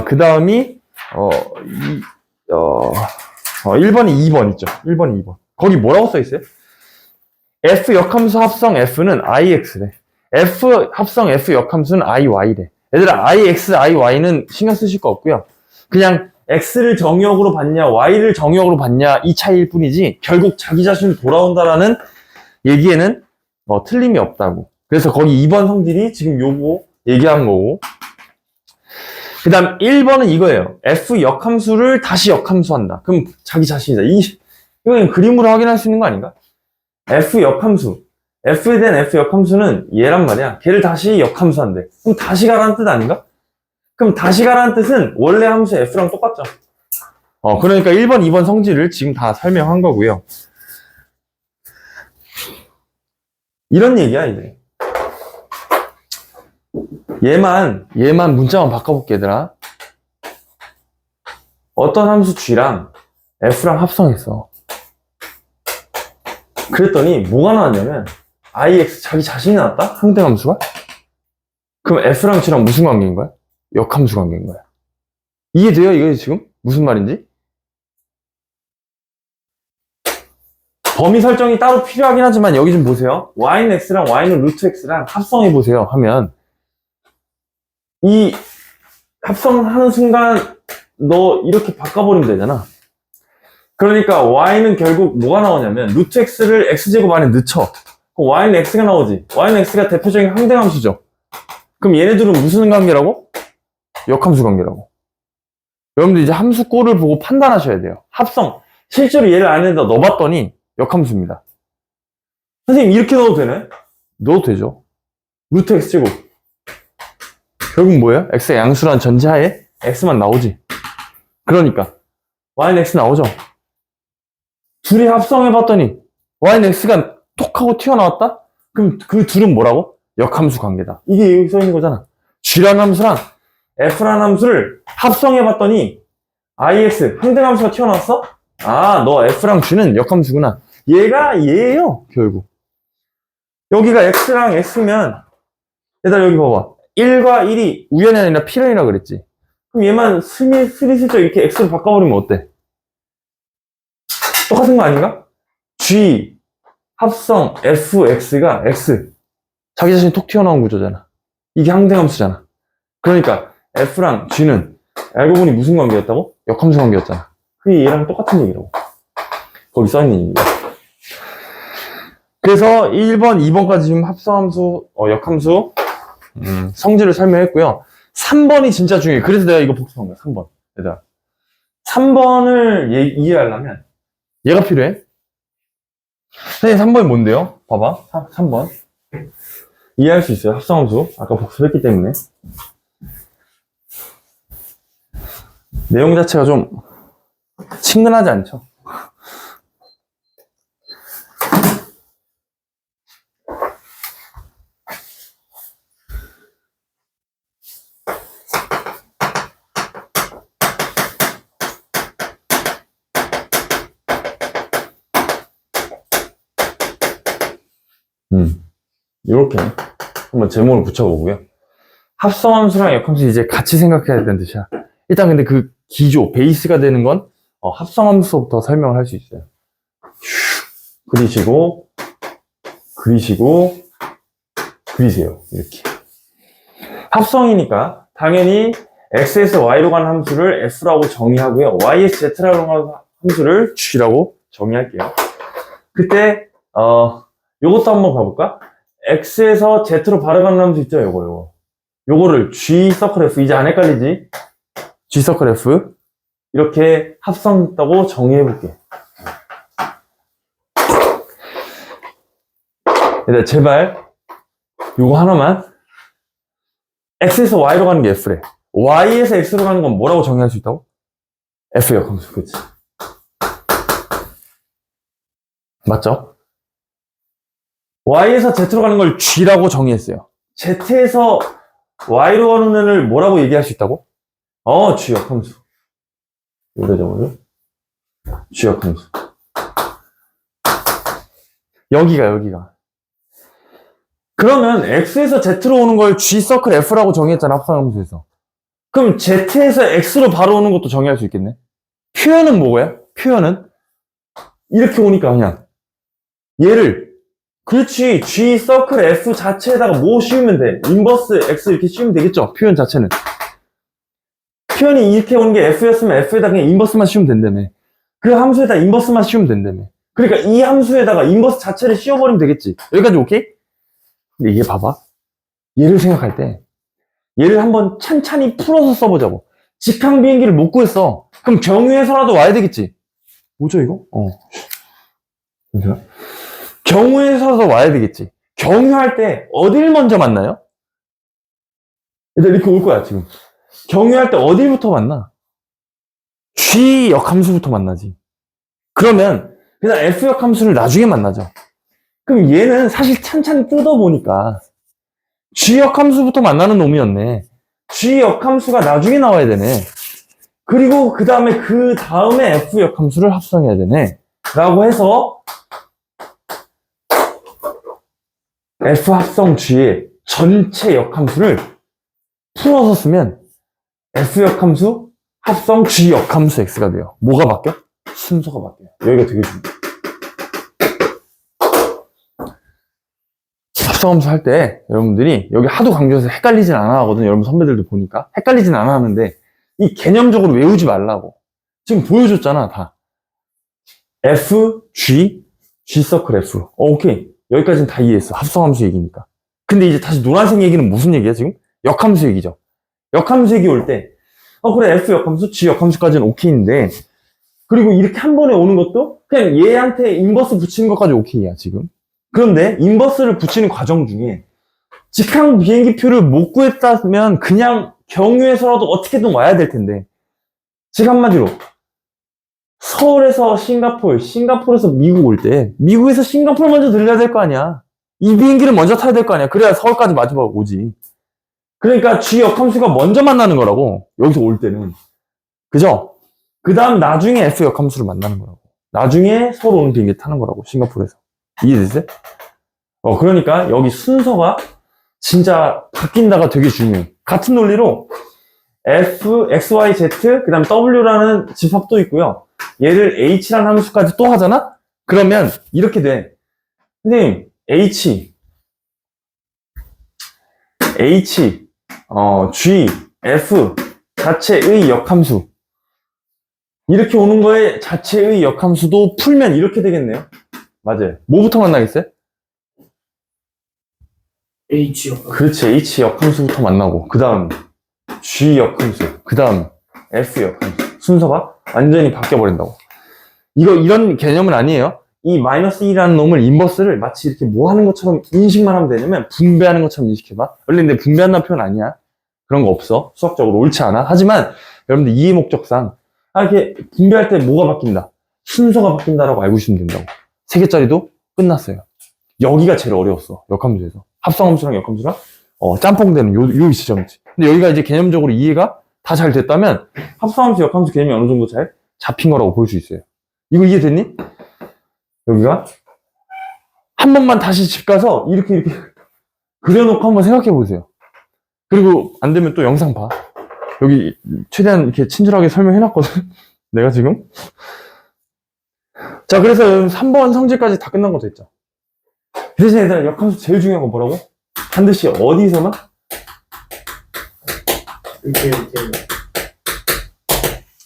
그 다음이 1번이 2번 있죠. 1번이 2번. 거기 뭐라고 써 있어요? F 역함수 합성 F는 IX래. F 합성 F 역함수는 IY래. 얘들아, IX, IY는 신경 쓰실 거 없고요. 그냥 X를 정역으로 받냐, Y를 정역으로 받냐 이 차이일 뿐이지 결국 자기 자신이 돌아온다라는 얘기에는 틀림이 없다고. 그래서 거기 2번 성질이 지금 요거 얘기한 거고. 그 다음 1번은 이거예요. F 역함수를 다시 역함수한다. 그럼 자기 자신이다. 이건 그림으로 확인할 수 있는 거 아닌가? F 역함수. F에 대한 F 역함수는 얘란 말이야. 걔를 다시 역함수한대. 그럼 다시 가라는 뜻 아닌가? 그럼 다시 가라는 뜻은 원래 함수 F랑 똑같죠. 그러니까 1번, 2번 성질을 지금 다 설명한 거고요. 이런 얘기야, 이제. 얘만 문자만 바꿔볼게, 얘들아. 어떤 함수 g랑 f랑 합성했어. 그랬더니 뭐가 나왔냐면 ix 자기 자신이 나왔다? 상대함수가? 그럼 f랑 g랑 무슨 관계인 거야? 역함수 관계인 거야. 이해돼요? 이게 지금? 무슨 말인지? 범위 설정이 따로 필요하긴 하지만 여기 좀 보세요. y는 x랑 y는 루트 x랑 합성해보세요 하면 이 합성하는 순간 너 이렇게 바꿔버리면 되잖아. 그러니까 y는 결국 뭐가 나오냐면 루트 x를 x제곱 안에 넣죠. 그럼 y는 x가 나오지. y는 x가 대표적인 항등함수죠. 그럼 얘네들은 무슨 관계라고? 역함수 관계라고. 여러분들 이제 함수 꼴을 보고 판단하셔야 돼요. 합성. 실제로 얘를 안에다 넣어봤더니 역함수입니다. 선생님 이렇게 넣어도 되나요? 넣어도 되죠. 루트 x제곱. 결국 뭐예요? x가 양수란 전제하에 x만 나오지. 그러니까 y는 x 나오죠. 둘이 합성해봤더니 y는 x가 톡 하고 튀어나왔다? 그럼 그 둘은 뭐라고? 역함수 관계다. 이게 여기 써있는 거잖아. g라는 함수랑 f라는 함수를 합성해봤더니 ix, 항등함수가 튀어나왔어? 아, 너 f랑 g는 역함수구나. 얘가 얘예요, 결국. 여기가 x랑 x면 얘들아 여기 봐봐. 1과 1이 우연이 아니라 필연이라 그랬지. 그럼 얘만 스리슬쩍 이렇게 x로 바꿔버리면 어때? 똑같은 거 아닌가? g 합성 fx가 x 자기 자신이 톡 튀어나온 구조잖아. 이게 항등함수잖아. 그러니까 f랑 g는 알고 보니 무슨 관계였다고? 역함수 관계였잖아. 그게 얘랑 똑같은 얘기라고. 거기 써있는 얘기야. 그래서 1번, 2번까지 지금 합성함수, 역함수 성질을 설명했고요. 3번이 진짜 중요해. 그래서 내가 이거 복습한 거야. 3번. 얘들아. 3번을 이해하려면 얘가 필요해. 선생님 3번이 뭔데요? 봐봐. 3번. 이해할 수 있어요. 합성함수. 아까 복습했기 때문에. 내용 자체가 좀 친근하지 않죠? 이렇게 한번 제목을 붙여보고요. 합성함수랑 역함수 이제 같이 생각해야 되는 뜻이야. 일단 근데 그 기조, 베이스가 되는 건 합성함수부터 설명을 할 수 있어요. 그리시고 그리세요. 이렇게. 합성이니까 당연히 x에서 y로 가는 함수를 f라고 정의하고요. y에서 z라고 가는 함수를 g라고 정의할게요. 그때 요것도 한번 봐볼까? x에서 z로 바로 가는 함수 있죠? 요거를 g 서클 f 이제 안 헷갈리지? g 서클 f 이렇게 합성했다고 정의해볼게. 얘들아 제발 요거 하나만. x에서 y로 가는 게 f래. y에서 x로 가는 건 뭐라고 정의할 수 있다고? f 역함수. 그치? 맞죠? y에서 z로 가는 걸 g라고 정의했어요. z에서 y로 가는 애를 뭐라고 얘기할 수 있다고? g 역함수. 요래저래 g 역함수. 여기가. 그러면 x에서 z로 오는 걸 g 서클 f라고 정의했잖아, 합성함수에서. 그럼 z에서 x로 바로 오는 것도 정의할 수 있겠네? 표현은 뭐야? 표현은? 이렇게 오니까 그냥 얘를 그렇지 g 서클 f 자체에다가 뭐 씌우면 돼? 인버스 x 이렇게 씌우면 되겠죠? 표현 자체는. 표현이 이렇게 오는 게 f였으면 f에다 그냥 인버스만 씌우면 된다며. 그 함수에다 인버스만 씌우면 된다며. 그러니까 이 함수에다가 인버스 자체를 씌워버리면 되겠지. 여기까지 오케이? 근데 이게 봐봐. 얘를 생각할 때 얘를 한번 찬찬히 풀어서 써보자고. 직항 비행기를 못 구했어. 그럼 경유해서라도 와야 되겠지. 뭐죠 이거? 잠시만. 경유해서라도 와야 되겠지. 경유할 때 어딜 먼저 만나요? 일단 이렇게 올 거야 지금. 경유할 때 어디부터 만나? G 역함수부터 만나지. 그러면 그냥 F 역함수를 나중에 만나죠. 그럼 얘는 사실 찬찬히 뜯어보니까 G 역함수부터 만나는 놈이었네. G 역함수가 나중에 나와야 되네. 그리고 그 다음에 F 역함수를 합성해야 되네. 라고 해서 F 합성 G의 전체 역함수를 풀어서 쓰면 F 역함수 합성 G 역함수 X가 돼요. 뭐가 바뀌어? 순서가 바뀌어요. 여기가 되게 중요해요. 합성함수 할 때 여러분들이 여기 하도 강조해서 헷갈리진 않아 하거든요. 여러분 선배들도 보니까 헷갈리진 않아 하는데 이 개념적으로 외우지 말라고. 지금 보여줬잖아 다. F, G, G 서클 F. 오케이. 여기까지는 다 이해했어. 합성함수 얘기니까. 근데 이제 다시 노란색 얘기는 무슨 얘기야 지금? 역함수 얘기죠. 역함수 얘기 올 때 그래 F 역함수, G 역함수까지는 오케이인데 그리고 이렇게 한 번에 오는 것도 그냥 얘한테 인버스 붙이는 것까지 오케이야 지금. 그런데 인버스를 붙이는 과정 중에 직항 비행기표를 못 구했다면 그냥 경유해서라도 어떻게든 와야 될 텐데 즉 한마디로 서울에서 싱가포르, 싱가포르에서 미국 올 때 미국에서 싱가포르 먼저 들려야 될 거 아니야. 이 비행기를 먼저 타야 될 거 아니야. 그래야 서울까지 마지막 오지. 그러니까 G 역함수가 먼저 만나는 거라고. 여기서 올 때는. 그죠? 그 다음 나중에 F 역함수를 만나는 거라고. 나중에 서울 오는 비행기 타는 거라고. 싱가포르에서. 이해되세요? 그러니까 여기 순서가 진짜 바뀐다가 되게 중요해. 같은 논리로 F, X, Y, Z, 그 다음 W라는 집합도 있고요. 얘를 H라는 함수까지 또 하잖아? 그러면 이렇게 돼. 선생님, H, G, F 자체의 역함수. 이렇게 오는 거에 자체의 역함수도 풀면 이렇게 되겠네요. 맞아요. 뭐부터 만나겠어요? H 역함수. 그렇지. H 역함수부터 만나고 그 다음 G 역함수, 그 다음 F 역함수. 순서가 완전히 바뀌어버린다고. 이런 개념은 아니에요. 이 마이너스 2라는 놈을 인버스를 마치 이렇게 뭐 하는 것처럼 인식만 하면 되냐면 분배하는 것처럼 인식해봐. 원래 근데 분배한다는 표현 아니야. 그런 거 없어. 수학적으로 옳지 않아. 하지만 여러분들 이해 목적상 이렇게 분배할 때 뭐가 바뀐다? 순서가 바뀐다라고 알고 있으면 된다고. 3개짜리도 끝났어요. 여기가 제일 어려웠어. 역함수에서. 합성함수랑 역함수랑 짬뽕되는 요 지점이지. 근데 여기가 이제 개념적으로 이해가 다 잘 됐다면 합성함수, 역함수 개념이 어느 정도 잘 잡힌 거라고 볼 수 있어요. 이거 이해됐니? 여기가 한 번만 다시 집 가서 이렇게 그려놓고 한번 생각해 보세요. 그리고 안 되면 또 영상 봐. 여기 최대한 이렇게 친절하게 설명해놨거든. 내가 지금. 자, 그래서 3번 성질까지 다 끝난 거 됐죠. 그 대신 얘들아, 역함수 제일 중요한 건 뭐라고? 반드시 어디서만?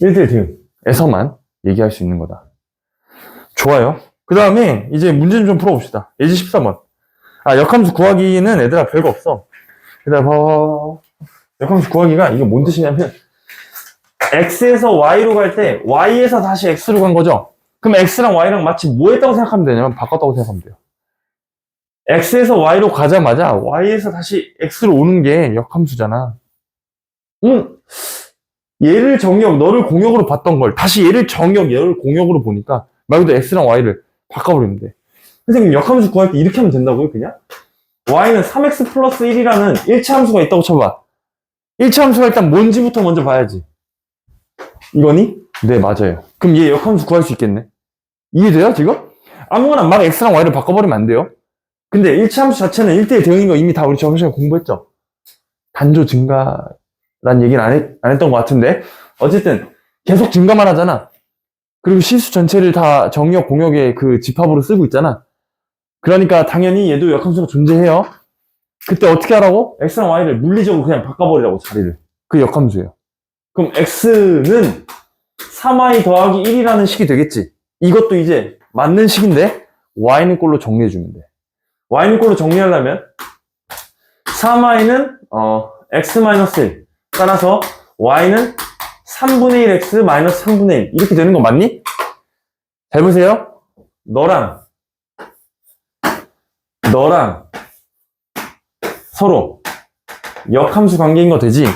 1대1 대응에서만 얘기할 수 있는 거다. 좋아요. 그 다음에 이제 문제 좀 풀어봅시다. 예지 14번. 역함수 구하기는 얘들아 별거 없어. 얘들아 봐봐. 역함수 구하기가 이게 뭔 뜻이냐면 x에서 y로 갈 때 y에서 다시 x로 간 거죠. 그럼 x랑 y랑 마치 뭐 했다고 생각하면 되냐면 바꿨다고 생각하면 돼요. x에서 y로 가자마자 y에서 다시 x로 오는 게 역함수잖아. 얘를 정역, 너를 공역으로 봤던 걸 다시 얘를 정역, 얘를 공역으로 보니까 말 그대로 x랑 y를 바꿔버리면 돼. 선생님 역함수 구할 때 이렇게 하면 된다고요? 그냥? y는 3x 플러스 1이라는 1차 함수가 있다고 쳐봐. 1차 함수가 일단 뭔지부터 먼저 봐야지. 이거니? 네, 맞아요. 그럼 얘 역함수 구할 수 있겠네. 이해돼요, 지금? 아무거나 막 x랑 y를 바꿔버리면 안 돼요. 근데 1차 함수 자체는 1대1 대응인 거 이미 다 우리 저번 시간에 공부했죠? 단조 증가란 얘기는 안 했던 것 같은데 어쨌든 계속 증가만 하잖아. 그리고 실수 전체를 다 정역, 공역의 그 집합으로 쓰고 있잖아. 그러니까 당연히 얘도 역함수가 존재해요. 그때 어떻게 하라고? x랑 y를 물리적으로 그냥 바꿔버리라고 자리를. 그 역함수예요. 그럼 x는 3y 더하기 1이라는 식이 되겠지. 이것도 이제 맞는 식인데 y는 꼴로 정리해주면 돼. y는 꼴로 정리하려면 3y는 x-1 따라서 y는 3분의 1x 마이너스 3분의 1 이렇게 되는 거 맞니? 잘 보세요. 너랑 서로 역함수 관계인 거 되지?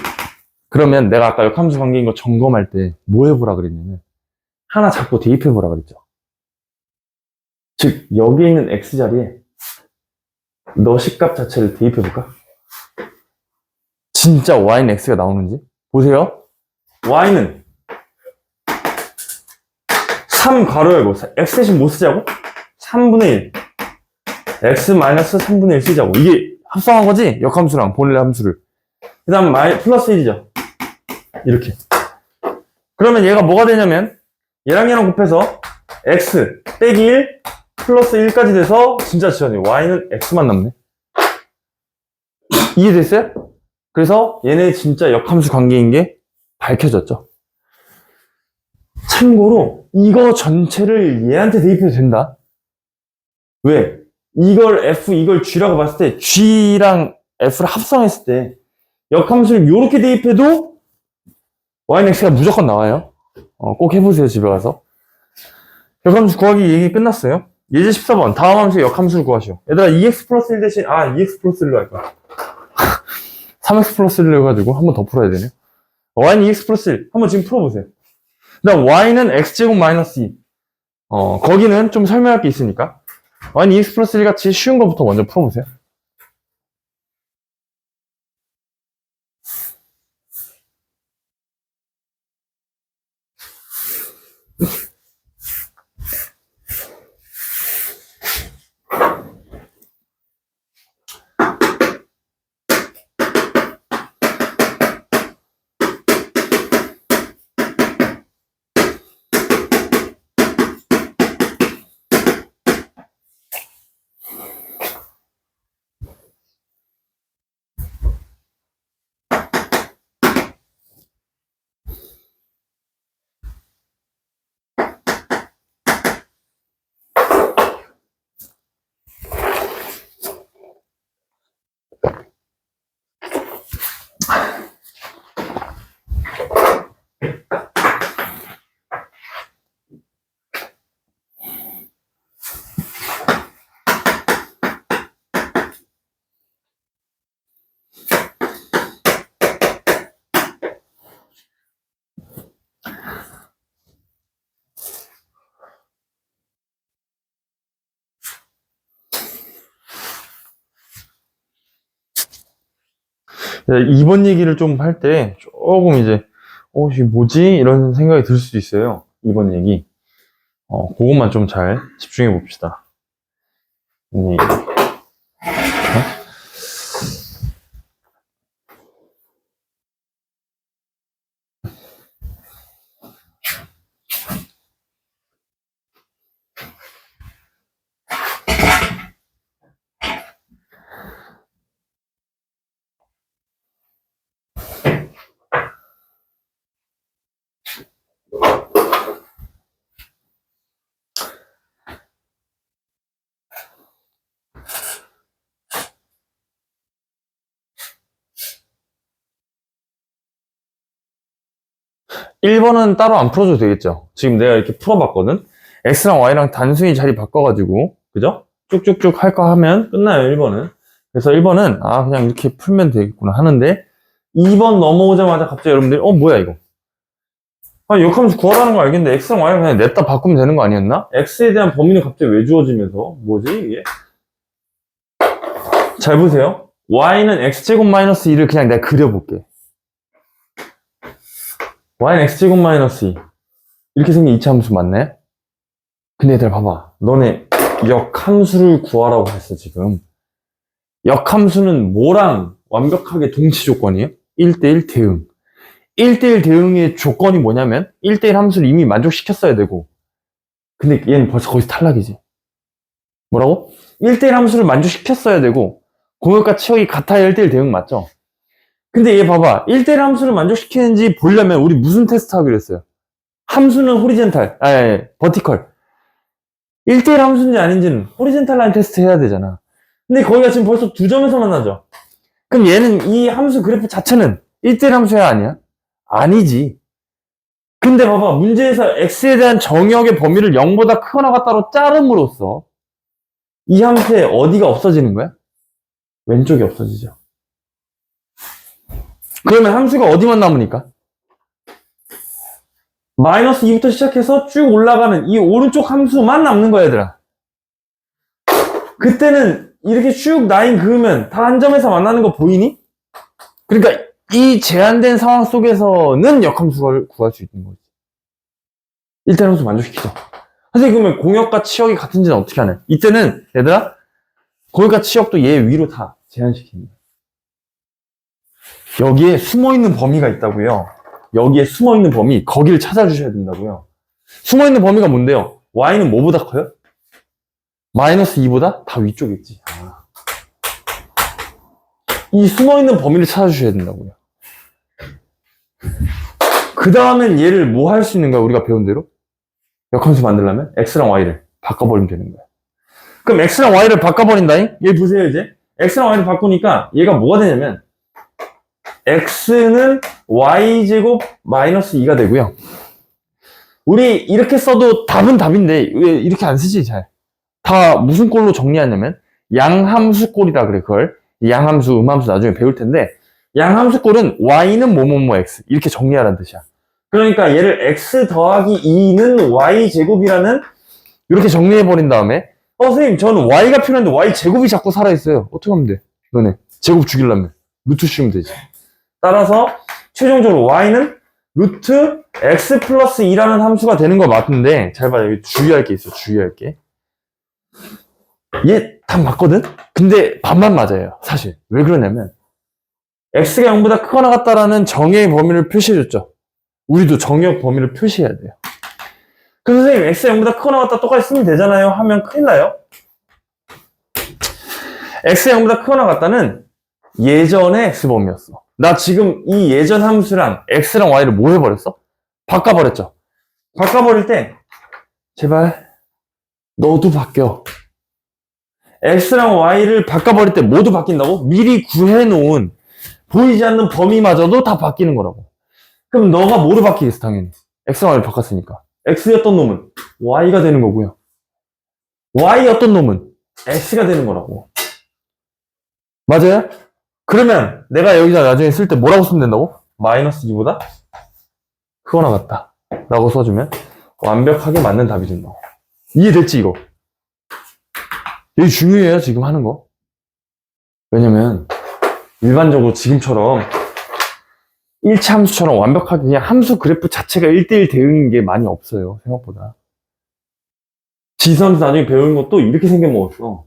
그러면 내가 아까 역함수 관계인 거 점검할 때 뭐 해보라 그랬냐면 하나 잡고 대입해보라 그랬죠. 즉 여기 있는 x 자리에 너 식값 자체를 대입해볼까? 진짜 y는 x가 나오는지 보세요. y는 3 괄호 열고 x 대신 뭐 쓰자고? 3분의 1 x 마이너스 3분의 1 쓰자고. 이게 합성한 거지? 역함수랑 본래 함수를. 그 다음 플러스 1이죠. 이렇게. 그러면 얘가 뭐가 되냐면 얘랑 얘랑 곱해서 x 빼기 1 플러스 1까지 돼서 진짜 지연이 y는 x만 남네. 이해됐어요? 그래서 얘네 진짜 역함수 관계인 게 밝혀졌죠. 참고로 이거 전체를 얘한테 대입해도 된다. 왜? 이걸 f, 이걸 g라고 봤을 때 g랑 f를 합성했을 때 역함수를 이렇게 대입해도 y는 x가 무조건 나와요. 꼭 해보세요, 집에 가서. 역함수 구하기 얘기 끝났어요. 예제 14번 다음 함수의 역함수를 구하시오. 얘들아 2x 플러스 1 대신 2x 플러스 1로 할 거야. 3x 플러스 1로 해가지고 한 번 더 풀어야 되네요. y는 2x 플러스 1 한번 지금 풀어보세요. 그 다음 y는 x제곱 마이너스 2 거기는 좀 설명할 게 있으니까 y는 2x 플러스 1 같이 쉬운 거부터 먼저 풀어보세요. 이번 얘기를 좀 할 때 조금 이제 이게 뭐지? 이런 생각이 들 수도 있어요. 이번 얘기 그것만 좀 잘 집중해 봅시다. 이 얘기. 1번은 따로 안 풀어줘도 되겠죠. 지금 내가 이렇게 풀어봤거든. x랑 y랑 단순히 자리 바꿔가지고 그죠? 쭉쭉쭉 할 거 하면 끝나요. 1번은. 그래서 1번은 그냥 이렇게 풀면 되겠구나 하는데 2번 넘어오자마자 갑자기 여러분들이 뭐야 이거 역함수 구하라는 거 알겠는데 x랑 y랑 그냥 냅다 바꾸면 되는 거 아니었나? x에 대한 범위는 갑자기 왜 주어지면서 뭐지 이게? 잘 보세요. y는 x제곱 마이너스 2를 그냥 내가 그려볼게. y는 x제곱 마이너스 2 이렇게 생긴 이차함수 맞네? 근데 얘들아 봐봐. 너네 역함수를 구하라고 했어 지금. 역함수는 뭐랑 완벽하게 동치 조건이에요? 1대1 대응. 1대1 대응의 조건이 뭐냐면 1대1 함수를 이미 만족시켰어야 되고 근데 얘는 벌써 거기서 탈락이지. 뭐라고? 1대1 함수를 만족시켰어야 되고 공역과 치역이 같아야 1대1 대응 맞죠? 근데 얘 봐봐. 1대1 함수를 만족시키는지 보려면 우리 무슨 테스트 하기로 했어요? 함수는 호리젠탈, 버티컬. 1대1 함수인지 아닌지는 호리젠탈 라인 테스트 해야 되잖아. 근데 거기가 지금 벌써 두 점에서 만나죠? 그럼 얘는 이 함수 그래프 자체는 1대1 함수야 아니야? 아니지. 근데 봐봐. 문제에서 x에 대한 정역의 범위를 0보다 크거나 같다로 자름으로써 이 함수의 어디가 없어지는 거야? 왼쪽이 없어지죠. 그러면 함수가 어디만 남으니까? 마이너스 2부터 시작해서 쭉 올라가는 이 오른쪽 함수만 남는 거야, 얘들아. 그때는 이렇게 쭉 라인 그으면 다 한 점에서 만나는 거 보이니? 그러니까 이 제한된 상황 속에서는 역함수를 구할 수 있는 거지. 1대 함수 만족시키죠. 선생님, 그러면 공역과 치역이 같은지는 어떻게 하냐? 이때는, 얘들아, 공역과 치역도 얘 위로 다 제한시킵니다. 여기에 숨어있는 범위가 있다고요. 여기에 숨어있는 범위, 거기를 찾아주셔야 된다고요. 숨어있는 범위가 뭔데요? y는 뭐보다 커요? 마이너스 2보다 다 위쪽에 있지. 이 숨어있는 범위를 찾아주셔야 된다고요. 그 다음엔 얘를 뭐 할 수 있는 거야? 우리가 배운 대로? 역함수 만들려면 x랑 y를 바꿔버리면 되는 거야. 그럼 x랑 y를 바꿔버린다잉? 얘 보세요, 이제. x랑 y를 바꾸니까 얘가 뭐가 되냐면 x는 y제곱 마이너스 2가 되고요. 우리 이렇게 써도 답은 답인데 왜 이렇게 안 쓰지 잘? 다 무슨 꼴로 정리하냐면 양함수 꼴이라 그래. 그걸 양함수, 음함수 나중에 배울 텐데 양함수 꼴은 y는 뭐뭐뭐 x 이렇게 정리하라는 뜻이야. 그러니까 얘를 x 더하기 2는 y제곱이라는 이렇게 정리해버린 다음에 선생님 저는 y가 필요한데 y제곱이 자꾸 살아있어요. 어떻게 하면 돼? 너네 제곱 죽이려면 루트 씌우면 되지. 따라서 최종적으로 y는 루트 x 플러스 2라는 함수가 되는 거 맞는데 잘 봐요. 여기 주의할 게 있어. 주의할 게. 얘 답 맞거든? 근데 반만 맞아요. 사실. 왜 그러냐면 x가 0보다 크거나 같다라는 정의의 범위를 표시해줬죠. 우리도 정의의 범위를 표시해야 돼요. 그럼 선생님 x가 0보다 크거나 같다 똑같이 쓰면 되잖아요 하면 큰일 나요. x가 0보다 크거나 같다는 예전의 x범위였어. 나 지금 이 예전 함수랑 x랑 y를 뭐 해버렸어? 바꿔버렸죠. 바꿔버릴 때 제발 너도 바뀌어. x랑 y를 바꿔버릴 때 모두 바뀐다고? 미리 구해놓은 보이지 않는 범위마저도 다 바뀌는 거라고. 그럼 너가 뭐로 바뀌겠어? 당연히 x랑 y를 바꿨으니까 x였던 놈은 y가 되는 거고요. y였던 놈은 x가 되는 거라고. 맞아요? 그러면 내가 여기다 나중에 쓸 때 뭐라고 쓰면 된다고? 마이너스 2보다 크거나 같다 라고 써주면 완벽하게 맞는 답이 된다고. 이해됐지 이거? 이게 중요해요 지금 하는 거. 왜냐면 일반적으로 지금처럼 1차 함수처럼 완벽하게 그냥 함수 그래프 자체가 1대1 대응인 게 많이 없어요 생각보다. 지수함수 나중에 배우는 것도 이렇게 생겨먹었어.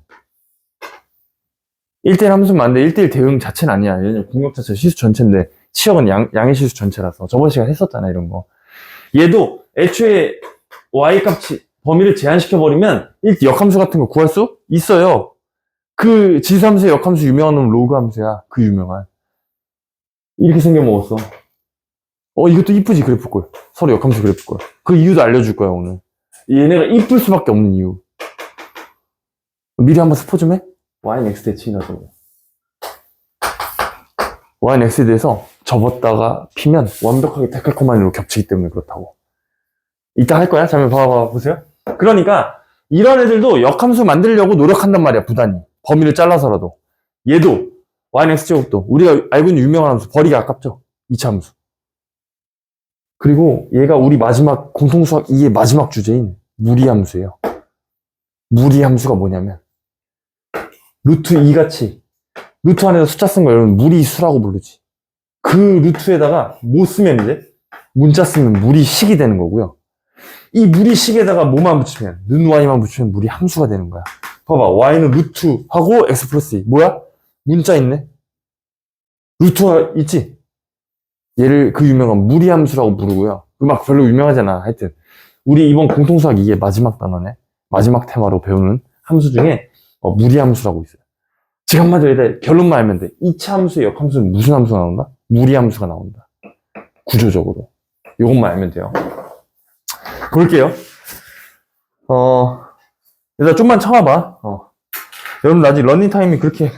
1대1 함수는 맞는데 1대1 대응 자체는 아니야. 왜냐면 공역 자체가 시수 전체인데 치역은 양의 시수 전체라서 저번 시간에 했었잖아 이런 거. 얘도 애초에 y 값이 범위를 제한시켜버리면 역함수 같은 거 구할 수 있어요. 그 지수함수의 역함수 유명한 놈 로그 함수야. 그 유명한. 이렇게 생겨먹었어. 이것도 이쁘지 그래프꼴. 서로 역함수 그래프꼴. 그 이유도 알려줄 거야 오늘. 얘네가 이쁠 수밖에 없는 이유. 미리 한번 스포 좀 해? y는 x에 치이나서 y는 x에 대해서 접었다가 피면 완벽하게 데칼코마니로 겹치기 때문에 그렇다고. 이따 할 거야? 잠깐 봐봐 보세요. 그러니까 이런 애들도 역함수 만들려고 노력한단 말이야. 부단히 범위를 잘라서라도. 얘도 y는 x제곱도 우리가 알고 있는 유명한 함수 버리기 아깝죠. 2차 함수. 그리고 얘가 우리 마지막 공통수학 2의 마지막 주제인 무리함수예요. 무리함수가 뭐냐면 루트 2같이 루트 안에서 숫자 쓴 거 여러분 무리수라고 부르지. 그 루트에다가 뭐 쓰면 이제 문자 쓰면 무리식이 되는 거고요. 이 무리식에다가 뭐만 붙이면 는 y만 붙이면 무리함수가 되는 거야. 봐봐 y는 루트 하고 x 플러스 2 뭐야? 문자 있네. 루트가 있지? 얘를 그 유명한 무리함수라고 부르고요. 막 별로 유명하잖아. 하여튼 우리 이번 공통수학 2의 마지막 단원에 마지막 테마로 배우는 함수 중에 무리함수라고 있어요. 지금 한마디로 결론만 알면 돼. 2차 함수의 역함수는 무슨 함수가 나온다? 무리함수가 나온다. 구조적으로. 이것만 알면 돼요. 볼게요. 일단 좀만 참아봐. 여러분 아직 러닝타임이 그렇게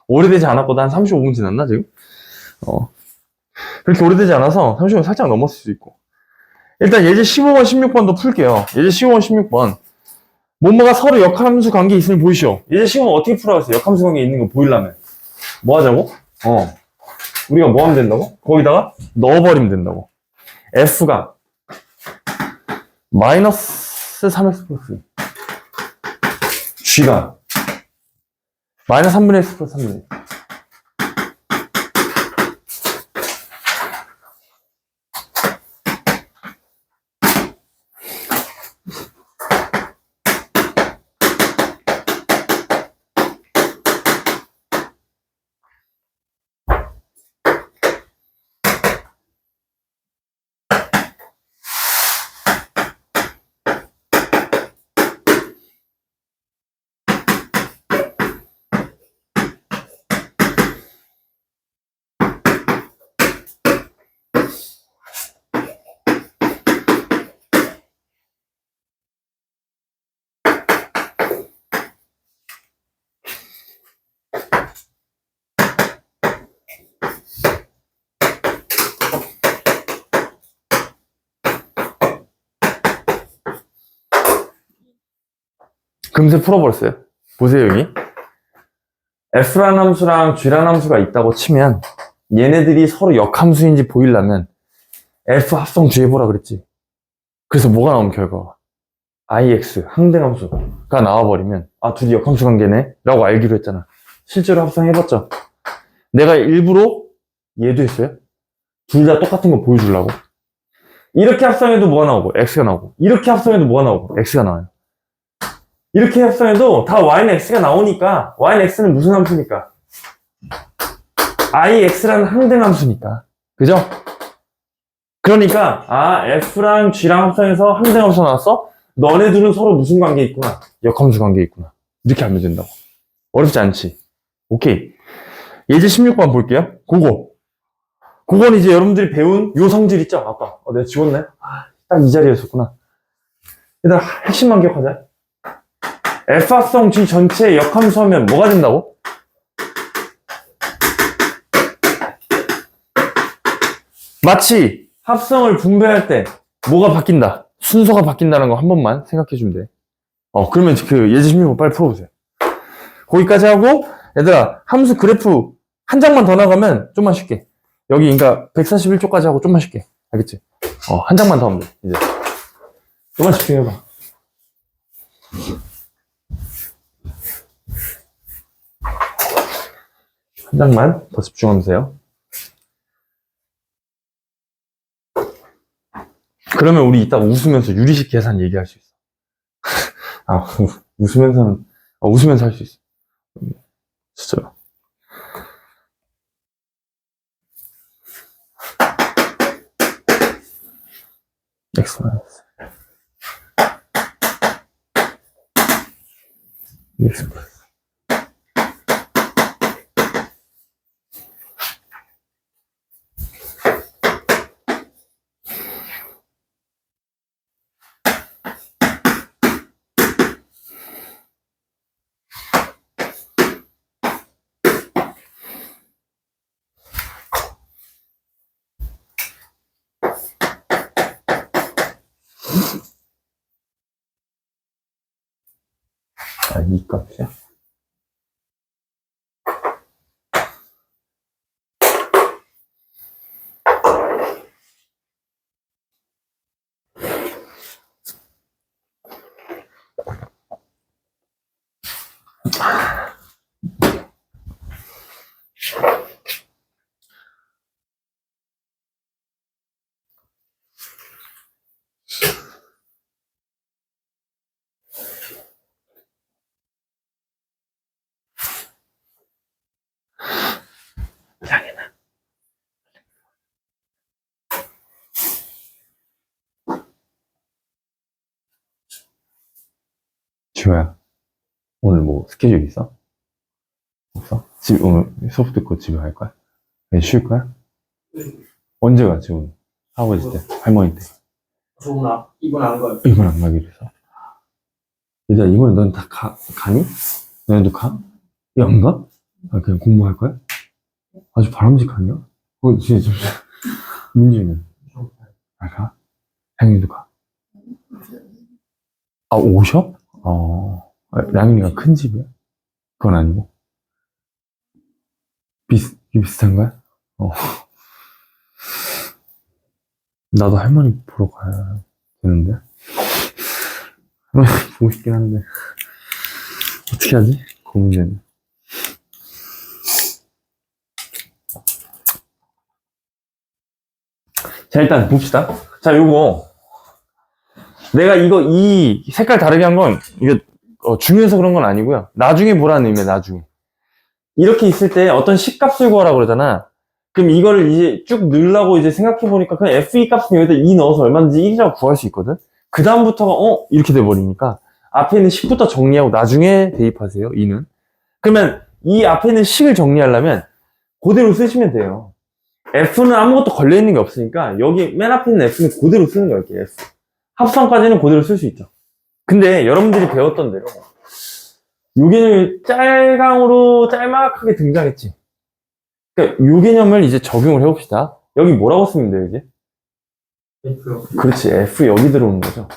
오래되지 않았거든. 한 35분 지났나 지금? 그렇게 오래되지 않아서 35분 살짝 넘었을 수 있고. 일단 예제 15번, 16번도 풀게요. 예제 15번, 16번. 뭐뭐가 서로 역함수 관계 있음을 보이시오. 예제 15번 어떻게 풀어갔어? 역함수 관계 있는 거 보이려면. 뭐 하자고? 우리가 뭐 하면 된다고? 거기다가 넣어버리면 된다고. F가 마이너스 3x 플러스 G가 마이너스 3분의 x 플러스 3분의 금세 풀어버렸어요. 보세요, 여기. F라는 함수랑 G라는 함수가 있다고 치면 얘네들이 서로 역함수인지 보이려면 F 합성 G 해보라 그랬지. 그래서 뭐가 나오면 결과가 IX 항등함수가 나와버리면 아 둘이 역함수 관계네 라고 알기로 했잖아. 실제로 합성해봤죠. 내가 일부러 얘도 했어요. 둘 다 똑같은 거 보여주려고. 이렇게 합성해도 뭐가 나오고 X가 나오고 이렇게 합성해도 뭐가 나오고 X가 나와요. 이렇게 합성해도 다 Y는 X가 나오니까 Y는 X는 무슨 함수니까 IX라는 항등함수니까. 그죠? 그러니까 F랑 G랑 합성해서 항등함수 나왔어? 너네 둘은 서로 무슨 관계에 있구나. 역함수 관계에 있구나. 이렇게 하면 된다고. 어렵지 않지? 오케이. 예제 16번 볼게요. 그건 이제 여러분들이 배운 요 성질 있죠? 아까 내가 지웠네? 딱 이 자리였었구나. 일단 핵심만 기억하자. F합성 G 전체의 역함수 하면 뭐가 된다고? 마치 합성을 분배할 때 뭐가 바뀐다? 순서가 바뀐다는 거 한 번만 생각해 주면 돼. 그러면 그 예제 16번 빨리 풀어보세요. 거기까지 하고 얘들아 함수 그래프 한 장만 더 나가면 좀만 쉽게. 여기 그러니까 141쪽까지 하고 좀만 쉽게. 알겠지? 한 장만 더 하면 돼. 이제 좀만 집중해봐. 한 장만 더 집중하세요. 그러면 우리 이따 웃으면서 유리식 계산 얘기할 수 있어. 웃으면서 할 수 있어. 진짜로. X 마이너스 X 플러스 이 값이야? 지호야, 오늘 뭐 스케줄 있어? 없어? 오늘 수업 듣고 집에 갈 거야? 그냥 쉴 거야? 언제 가지 오늘? 할아버지 때, 할머니 때. 이번 안 가요. 이번 안 가기로 해서. 얘들아, 이번에 넌 다 가니? 너네도 가? 야, 안 가? 그냥 공부할 거야? 아주 바람직하냐? 진짜 민준이는? 가? 향이도 가? 오셔? 양이가 큰 집이야? 그건 아니고. 비슷한 거야? 나도 할머니 보러 가야 되는데. 할머니 보고 싶긴 한데. 어떻게 하지? 고민되네. 자, 일단 봅시다. 자, 요거. 내가 이 색깔 다르게 한 건, 이게, 중요해서 그런 건 아니고요. 나중에 보라는 의미야, 나중에. 이렇게 있을 때 어떤 식값을 구하라 그러잖아. 그럼 이거를 이제 쭉 넣으려고 이제 생각해보니까 그냥 FE 값은 여기다 2 넣어서 얼마든지 1이라고 구할 수 있거든? 그 다음부터가, 이렇게 돼버리니까 앞에 있는 식부터 정리하고 나중에 대입하세요, 2는. 그러면 이 앞에 있는 식을 정리하려면 그대로 쓰시면 돼요. F는 아무것도 걸려있는 게 없으니까 여기 맨 앞에 있는 F는 그대로 쓰는 거예요, 이렇게 F. 합성까지는 그대로 쓸 수 있죠. 근데 여러분들이 배웠던 대로 요 개념이 짤강으로 짤막하게 등장했지. 그러니까 요 개념을 이제 적용을 해봅시다. 여기 뭐라고 쓰면 돼요, 이제? F요. 그렇지, F 여기 들어오는 거죠.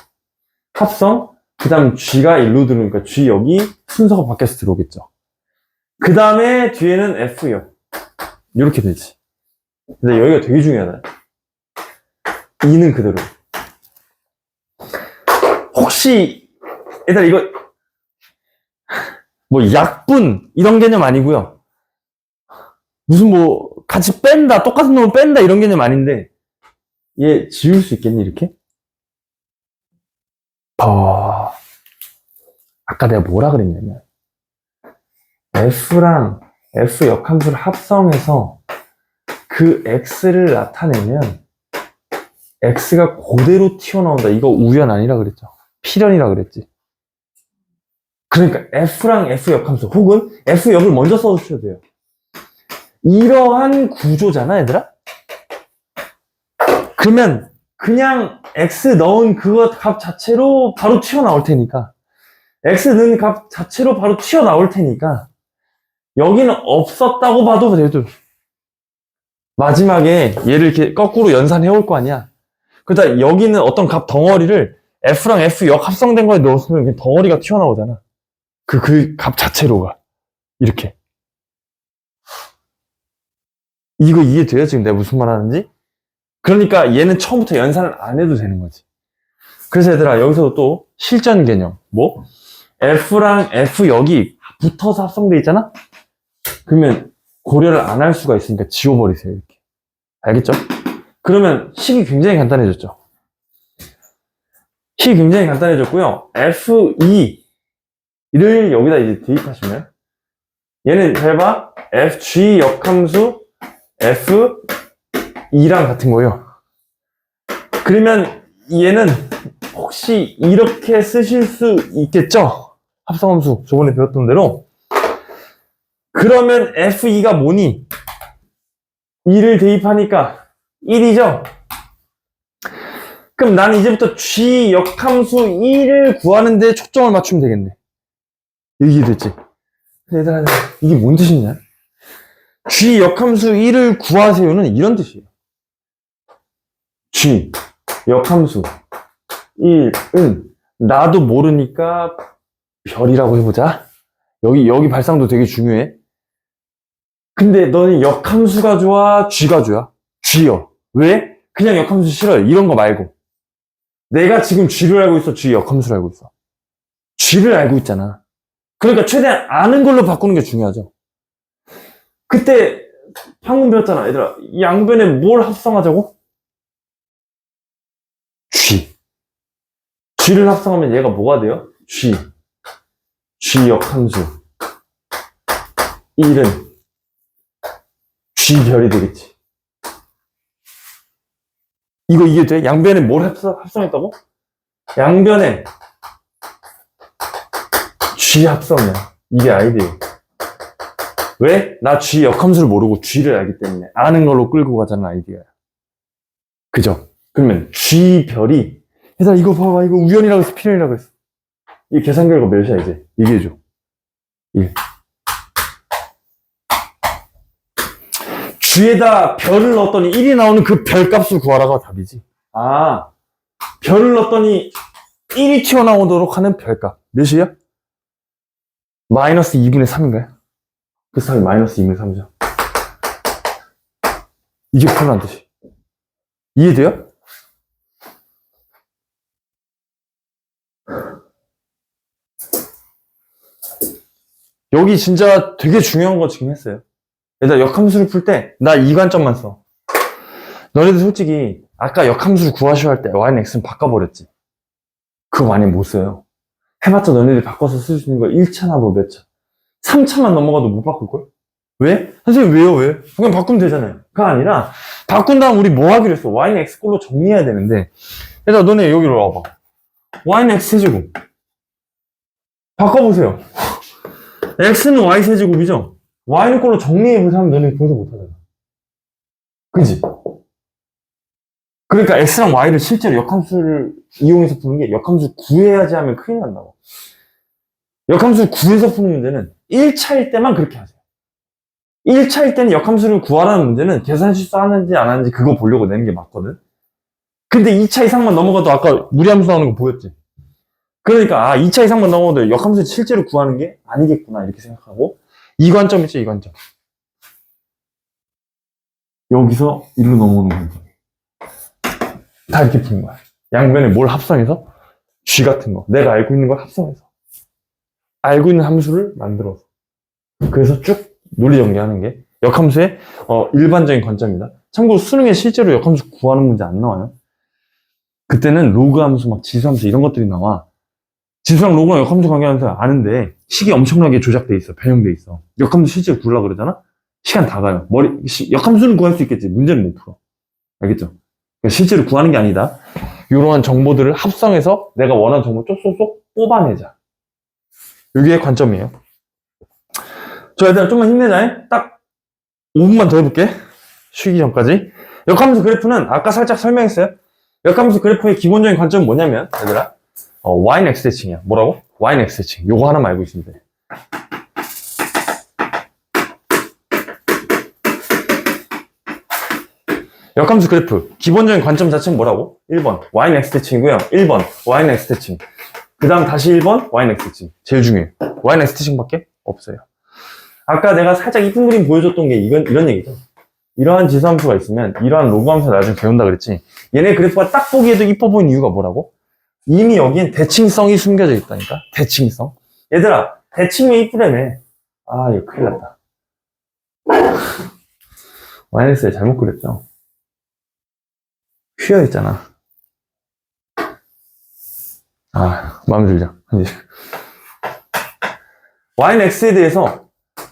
합성 그 다음 G가 일로 들어오니까 G 여기 순서가 바뀌어서 들어오겠죠. 그 다음에 뒤에는 F요. 이렇게 되지. 근데 여기가 되게 중요하다. 2는 그대로. 혹시, 얘들아, 이거, 뭐, 약분, 이런 개념 아니고요. 무슨 뭐, 같이 뺀다, 똑같은 놈을 뺀다, 이런 개념 아닌데, 얘 지울 수 있겠니, 이렇게? 아까 내가 뭐라 그랬냐면, F랑 F 역함수를 합성해서 그 X를 나타내면, X가 그대로 튀어나온다. 이거 우연 아니라 그랬죠. 필연이라 그랬지. 그러니까 F랑 F 역함수 혹은 F 역을 먼저 써주셔도 돼요. 이러한 구조잖아, 얘들아? 그러면 그냥 X 넣은 그것 값 자체로 바로 튀어나올 테니까 X 넣은 값 자체로 바로 튀어나올 테니까 여기는 없었다고 봐도 돼도 마지막에 얘를 이렇게 거꾸로 연산해 올 거 아니야. 그러다 여기는 어떤 값 덩어리를 F랑 F 역 합성된 거에 넣었으면 그냥 덩어리가 튀어나오잖아. 그 값 자체로가. 이렇게. 이거 이해돼요? 지금 내가 무슨 말 하는지? 그러니까 얘는 처음부터 연산을 안 해도 되는 거지. 그래서 얘들아, 여기서 또 실전 개념. 뭐? F랑 F 역이 붙어서 합성돼 있잖아? 그러면 고려를 안 할 수가 있으니까 지워버리세요. 이렇게. 알겠죠? 그러면 식이 굉장히 간단해졌죠? 식이 굉장히 간단해졌고요. F2를 여기다 이제 대입하시면 얘는 잘 봐. FG 역함수 F2랑 같은 거예요. 그러면 얘는 혹시 이렇게 쓰실 수 있겠죠? 합성함수 저번에 배웠던 대로. 그러면 F2가 뭐니? 2를 대입하니까 1이죠? 그럼 나는 이제부터 G 역함수 2를 구하는데 초점을 맞추면 되겠네. 이해됐지? 얘들아, 이게 뭔 뜻이냐? G 역함수 1을 구하세요는 이런 뜻이에요. G 역함수 1은 나도 모르니까 별이라고 해보자. 여기 발상도 되게 중요해. 근데 너는 역함수가 좋아? G가 좋아? G요. 왜? 그냥 역함수 싫어요. 이런 거 말고. 내가 지금 G를 알고 있어? G 역함수를 알고 있어? G를 알고 있잖아. 그러니까 최대한 아는 걸로 바꾸는 게 중요하죠. 그때 방금 배웠잖아. 얘들아, 이 양변에 뭘 합성하자고? G. G를 합성하면 얘가 뭐가 돼요? G. G 역함수 1은 G별이 되겠지. 이거 이해돼? 양변에 뭘 합성했다고? 양변에 G 합성이야. 이게 아이디어. 왜? 나 G 역함수를 모르고 G를 알기 때문에 아는 걸로 끌고 가자는 아이디어야. 그죠? 그러면 G별이 얘들아 이거 봐봐. 이거 우연이라고 해서 필연이라고 했어. 이 계산 결과 몇이야 이제? 얘기해줘. 1. G에다 별을 넣었더니 1이 나오는 그 별값을 구하라가 답이지. 아, 별을 넣었더니 1이 튀어나오도록 하는 별값. 몇이야? 마이너스 2분의 3인가요? 그 답이 마이너스 2분의 3이죠. 이게 편한 뜻이. 이해돼요? 여기 진짜 되게 중요한 거 지금 했어요. 얘들아, 역함수를 풀 때, 나 이 관점만 써. 너네들 솔직히, 아까 역함수를 구하셔야 할 때, y는 x는 바꿔버렸지. 그거 많이 못 써요. 해봤자 너네들이 바꿔서 쓸 수 있는 거 1차나 뭐 몇 차. 3차만 넘어가도 못 바꿀걸? 왜? 선생님, 왜요, 왜? 그냥 바꾸면 되잖아요. 그거 아니라, 바꾼 다음 우리 뭐 하기로 했어? y는 x꼴로 정리해야 되는데, 얘들아, 너네 여기로 와봐. y는 x 세제곱. 바꿔보세요. x는 y 세제곱이죠? y는 꼴로 정리해보자 하면 너네 벌써 못하잖아. 그지? 그러니까 x랑 y를 실제로 역함수를 이용해서 푸는 게 역함수 구해야지 하면 큰일 난다고. 역함수를 구해서 푸는 문제는 1차일 때만 그렇게 하세요. 1차일 때는 역함수를 구하라는 문제는 계산 실수하는지 안 하는지 그거 보려고 내는 게 맞거든. 근데 2차 이상만 넘어가도 아까 무리함수 나오는 거 보였지? 그러니까 2차 이상만 넘어도 역함수 실제로 구하는 게 아니겠구나 이렇게 생각하고 이 관점 있죠, 이 관점. 여기서 일로 넘어오는 관점. 다 이렇게 푸는 거야. 양변에 뭘 합성해서 G 같은 거 내가 알고 있는 걸 합성해서 알고 있는 함수를 만들어서 그래서 쭉 논리 전개하는 게 역함수의 일반적인 관점이다. 참고로 수능에 실제로 역함수 구하는 문제 안 나와요. 그때는 로그 함수, 막 지수함수 이런 것들이 나와. 지수랑 로그랑 역함수 관계하면서 아는데 식이 엄청나게 조작돼 있어. 변형돼 있어. 역함수 실제로 구하려고 그러잖아? 시간 다 가요. 역함수는 구할 수 있겠지. 문제는 못 풀어. 알겠죠? 그러니까 실제로 구하는 게 아니다. 이러한 정보들을 합성해서 내가 원하는 정보 쏙쏙쏙 뽑아내자. 이게 관점이에요. 저 얘들아 좀만 힘내자. 딱 5분만 더 해볼게. 쉬기 전까지. 역함수 그래프는 아까 살짝 설명했어요. 역함수 그래프의 기본적인 관점은 뭐냐면 얘들아 Y는 X 대칭이야. 뭐라고? Y는 X 대칭. 요거 하나만 알고 있으면 돼. 역함수 그래프 기본적인 관점 자체는 뭐라고? 1번 Y는 X 대칭이고요. 1번 Y는 X 대칭. 그 다음 다시 1번 Y는 X 대칭. 제일 중요해. Y는 X 대칭밖에 없어요. 아까 내가 살짝 이쁜 그림 보여줬던 게 이런 얘기죠. 이러한 지수함수가 있으면 이러한 로그함수 나중에 배운다 그랬지. 얘네 그래프가 딱 보기에도 이뻐 보이는 이유가 뭐라고? 이미 여기엔 대칭성이 숨겨져 있다니까. 대칭성. 얘들아 대칭이 이쁘다며. 아 이거 큰일 났다. 마이너스에 잘못 그렸죠. 휘어있잖아. 마음에 들죠. Y는 X에 대해서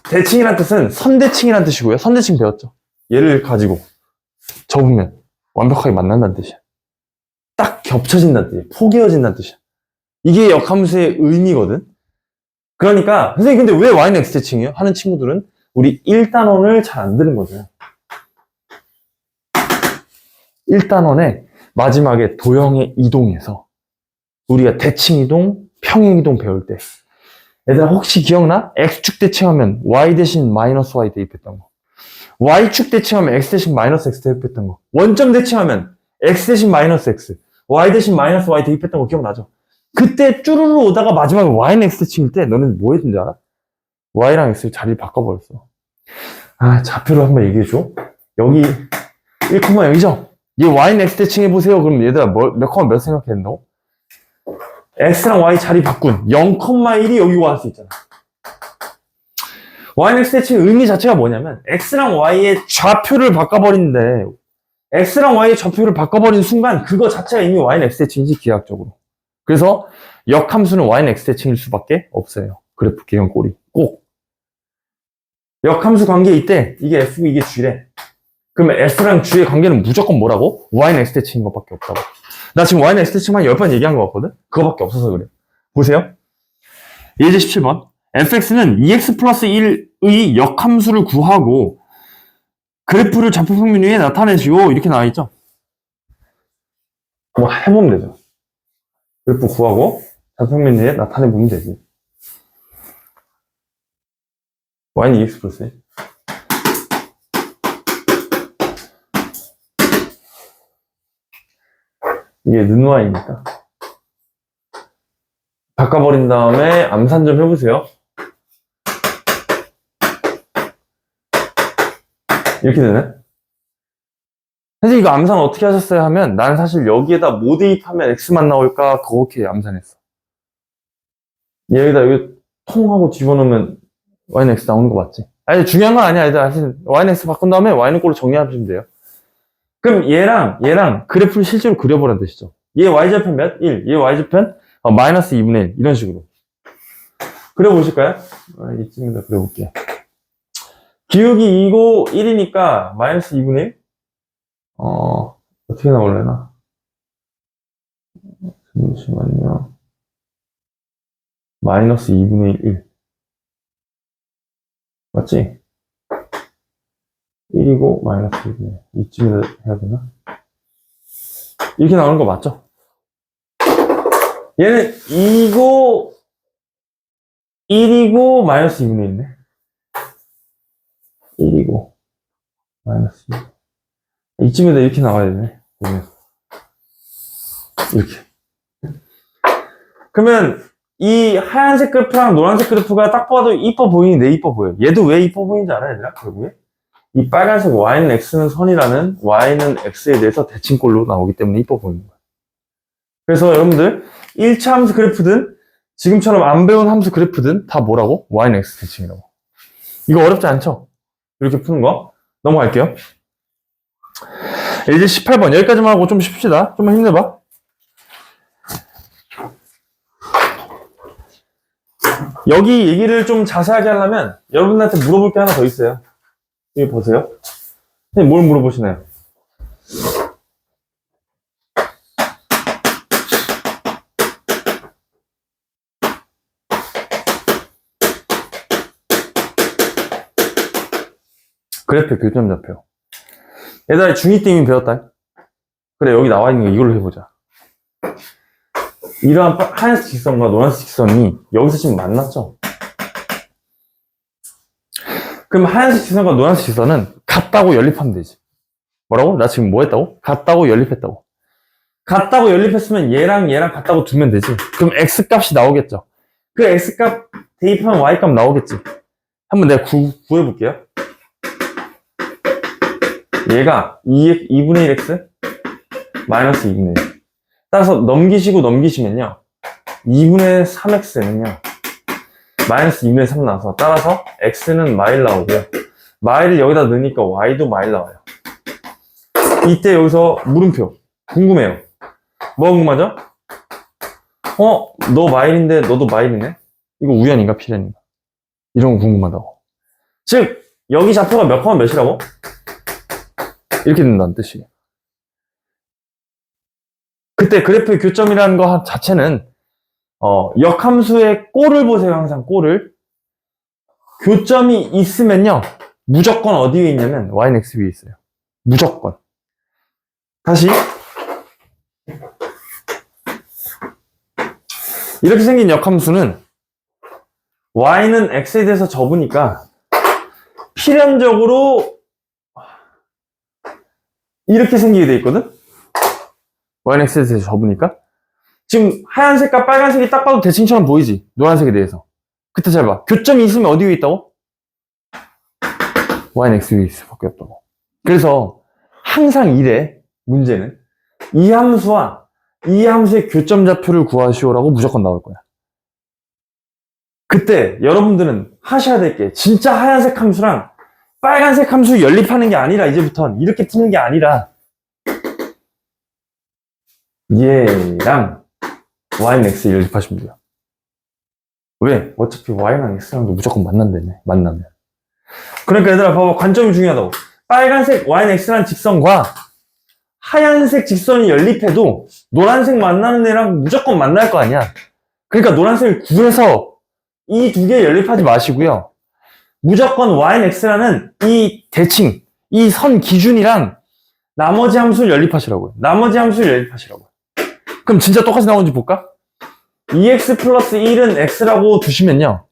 대칭이란 뜻은 선대칭이란 뜻이고요. 선대칭 배웠죠. 얘를 가지고 접으면 완벽하게 만난다는 뜻이야. 딱 겹쳐진다는 뜻이야. 포개어진다는 뜻이야. 이게 역함수의 의미거든. 그러니까 선생님 근데 왜 Y는 X 대칭이에요? 하는 친구들은 우리 1단원을 잘 안 들은 거죠. 1단원에 마지막에 도형의 이동에서 우리가 대칭 이동, 평행 이동 배울 때 얘들아 혹시 기억나? X축 대칭하면 Y 대신 마이너스 Y 대입했던 거. Y축 대칭하면 X 대신 마이너스 X 대입했던 거. 원점 대칭하면 X 대신 마이너스 X, Y 대신 마이너스 Y 대입했던 거 기억나죠? 그때 쭈루루 오다가 마지막에 Y는 X 대칭일 때 너는 뭐 했는지 알아? Y랑 X 자리를 바꿔버렸어. 좌표를 한번 얘기해줘. 여기 1,0이죠? 얘 Y는 X 대칭 해보세요. 그럼 얘들아 몇 컴마 몇 생각해야 된다고? X랑 Y 자리 바꾼 0,1이 여기 와 할 수 있잖아. Y는 X 대칭 의미 자체가 뭐냐면 X랑 Y의 좌표를 바꿔버리는데 X랑 Y의 좌표를 바꿔버린 순간 그거 자체가 이미 Y는 X 대칭이지 기하학적으로. 그래서 역함수는 Y는 X 대칭일 수밖에 없어요. 그래프 개형 꼴이 꼭. 역함수 관계 있대. 이게 F고 이게 G래. 그러면 F랑 G의 관계는 무조건 뭐라고? Y는 X 대칭인 것밖에 없다고. 나 지금 Y는 X 대칭만 10번 얘기한 것 같거든? 그거밖에 없어서 그래. 보세요. 예제 17번. fx는 2x 플러스 1의 역함수를 구하고 그래프를 좌표평면 위에 나타내시오. 이렇게 나와있죠? 뭐 해보면 되죠. 그래프 구하고 좌표평면 위에 나타내보면 되지. y는 2x 플러스 1. 이게 는y니까 바꿔버린 다음에 암산 좀 해보세요. 이렇게 되네. 사실 이거 암산 어떻게 하셨어요 하면 난 사실 여기에다 뭐 대입하면 x만 나올까 그렇게 암산했어. 여기다 여기 통하고 집어넣으면 y는 x 나오는 거 맞지? 아니 중요한 건 아니야. 사실 y는 x 바꾼 다음에 y는 꼴로 정리하시면 돼요. 그럼 얘랑 그래프를 실제로 그려보라는 뜻이죠. 얘 y좌편 몇? 1. 얘 y좌편 마이너스 2분의 1. 이런 식으로. 그려보실까요? 이쯤에다 그려볼게요. 기울기 2고 1이니까 마이너스 2분의 1? 어떻게 나올래나? 잠시만요. 마이너스 2분의 1. 맞지? 1이고 마이너스 2분의 1. 이쯤에 해야 되나? 이렇게 나오는 거 맞죠? 얘는 2고 1이고 마이너스 2분의 1이네. 1이고 마이너스 2. 이쯤에다 이렇게 나와야 되네. 이렇게. 그러면 이 하얀색 그래프랑 노란색 그래프가 딱 봐도 이뻐 보이니 내 이뻐 보여. 얘도 왜 이뻐 보이는지 알아, 얘들아? 결국에? 이 빨간색 y는 x는 선이라는 y는 x에 대해서 대칭꼴로 나오기 때문에 이뻐 보이는 거야. 그래서 여러분들 1차 함수 그래프든 지금처럼 안 배운 함수 그래프든 다 뭐라고? y는 x 대칭이라고. 이거 어렵지 않죠? 이렇게 푸는 거. 넘어갈게요. 이제 18번 여기까지만 하고 좀 쉽시다. 좀만 힘내봐. 여기 얘기를 좀 자세하게 하려면 여러분들한테 물어볼 게 하나 더 있어요. 여기 보세요. 선생님 뭘 물어보시나요? 그래프 교점 좌표. 얘들아 중2 때 이미 배웠다. 그래 여기 나와 있는 거 이걸로 해보자. 이러한 하얀색 직선과 노란색 직선이 여기서 지금 만났죠? 그럼 하얀색 직선과 노란색 직선은 같다고 연립하면 되지. 뭐라고? 나 지금 뭐 했다고? 같다고 연립했다고. 같다고 연립했으면 얘랑 얘랑 같다고 두면 되지. 그럼 x값이 나오겠죠. 그 x값 대입하면 y값 나오겠지. 한번 내가 구해볼게요. 얘가 2분의 1x 마이너스 2분의 1. 따라서 넘기시고 넘기시면요. 2분의 3x는요. 마이너스 2분의 3 나와서 따라서 x는 마일 나오고요. 마일을 여기다 넣으니까 y도 마일 나와요. 이때 여기서 물음표. 궁금해요. 뭐가 궁금하죠? 너 마일인데 너도 마일이네? 이거 우연인가 필연인가? 이런 거 궁금하다고. 즉 여기 좌표가 몇 컴마 몇이라고? 이렇게 된다는 뜻이에요. 그때 그래프의 교점이라는 거 자체는 역함수의 꼴을 보세요. 항상 꼴을. 교점이 있으면요. 무조건 어디 위에 있냐면 y는 x 위에 있어요. 무조건. 다시 이렇게 생긴 역함수는 y는 x에 대해서 접으니까 필연적으로 이렇게 생기게 돼 있거든? y는 x에 대해서 접으니까. 지금 하얀색과 빨간색이 딱 봐도 대칭처럼 보이지? 노란색에 대해서. 그때 잘 봐. 교점이 있으면 어디 위에 있다고? y는 x 위에 있을 수밖에 없다고. 그래서 항상 이래. 문제는 이 함수와 이 함수의 교점 좌표를 구하시오라고 무조건 나올 거야. 그때 여러분들은 하셔야 될 게 진짜 하얀색 함수랑 빨간색 함수 연립하는 게 아니라 이제부터는 이렇게 푸는 게 아니라 얘랑 y는 x 연립하시면 돼요. 왜? 어차피 y랑 x랑도 무조건 만난다며. 만나면. 그러니까 얘들아 봐봐. 관점이 중요하다고. 빨간색 y는 x라는 직선과 하얀색 직선이 연립해도 노란색 만나는 애랑 무조건 만날 거 아니야. 그러니까 노란색을 구해서 이 두 개 연립하지 마시고요. 무조건 y는 x라는 이 대칭, 이 선 기준이랑 나머지 함수를 연립하시라고요. 나머지 함수를 연립하시라고요. 그럼 진짜 똑같이 나오는지 볼까? 2x 플러스 1은 x라고 두시면요.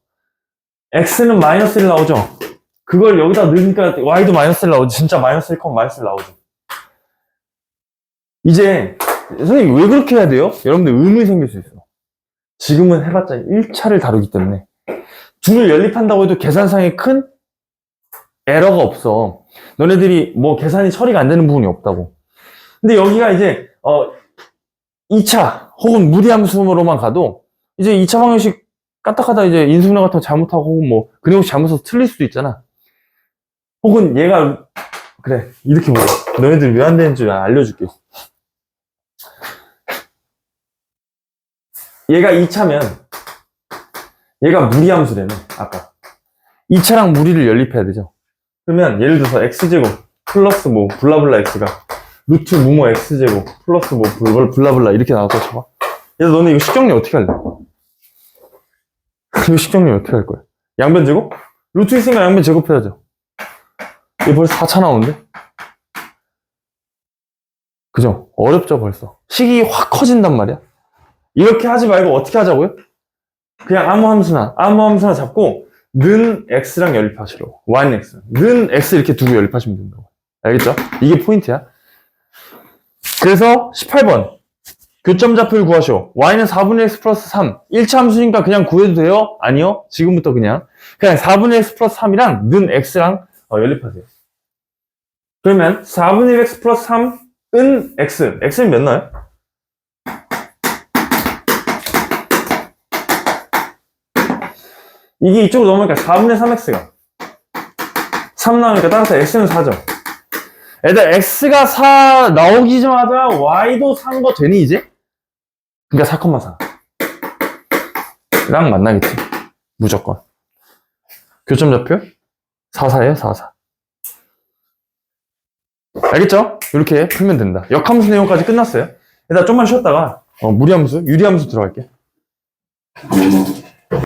x는 마이너스 1 나오죠. 그걸 여기다 넣으니까 y도 마이너스 1 나오지. 진짜 마이너스 1, 마이너스 1 나오죠. 이제 선생님 왜 그렇게 해야 돼요? 여러분들 의문이 생길 수 있어. 지금은 해봤자 1차를 다루기 때문에 둘을 연립한다고 해도 계산상에 큰 에러가 없어. 너네들이 뭐 계산이 처리가 안 되는 부분이 없다고. 근데 여기가 이제 2차 혹은 무리함수로만 가도 이제 2차 방정식 까딱하다 이제 인수분해 같은 거 잘못하고 혹은 뭐 그림없이 잘못 써서 틀릴 수도 있잖아. 혹은 얘가 그래 이렇게 보자. 너네들 왜 안 되는지 알려줄게. 얘가 2차면 얘가 무리함수라며 아까 2차랑 무리를 연립해야 되죠. 그러면 예를 들어서 x제곱 플러스 뭐 블라블라 x가 루트 무모 x제곱 플러스 뭐 블라블라 이렇게 나왔다 쳐봐. 얘도 너네 이거 식정리 어떻게 할래? 이거 식정리 어떻게 할 거야? 양변 제곱? 루트 있으니까 양변 제곱해야죠. 얘 벌써 4차 나오는데? 그죠? 어렵죠 벌써. 식이 확 커진단 말이야. 이렇게 하지 말고 어떻게 하자고요? 그냥 아무 함수나 잡고 는 x랑 연립하시라고. y는 x. 는 x 이렇게 두고 연립하시면 된다고. 알겠죠? 이게 포인트야. 그래서 18번 교점좌표를 구하시오. y는 4분의 x 플러스 3. 1차 함수니까 그냥 구해도 돼요? 아니요. 지금부터 그냥 4분의 x 플러스 3이랑 는 x랑 연립하세요. 그러면 4분의 x 플러스 3은 x. x는 몇 나요? 이게 이쪽으로 넘어가니까 4분의 3x가 3 나오니까 따라서 x는 4죠. 애들 x가 4 나오기자마자 y도 4인 거 되니 이제? 그러니까 4,4 랑 만나겠지. 무조건. 교점좌표 4, 4예요. 4, 4. 알겠죠? 이렇게 풀면 된다. 역함수 내용까지 끝났어요. 일단 좀만 쉬었다가 무리함수, 유리함수 들어갈게.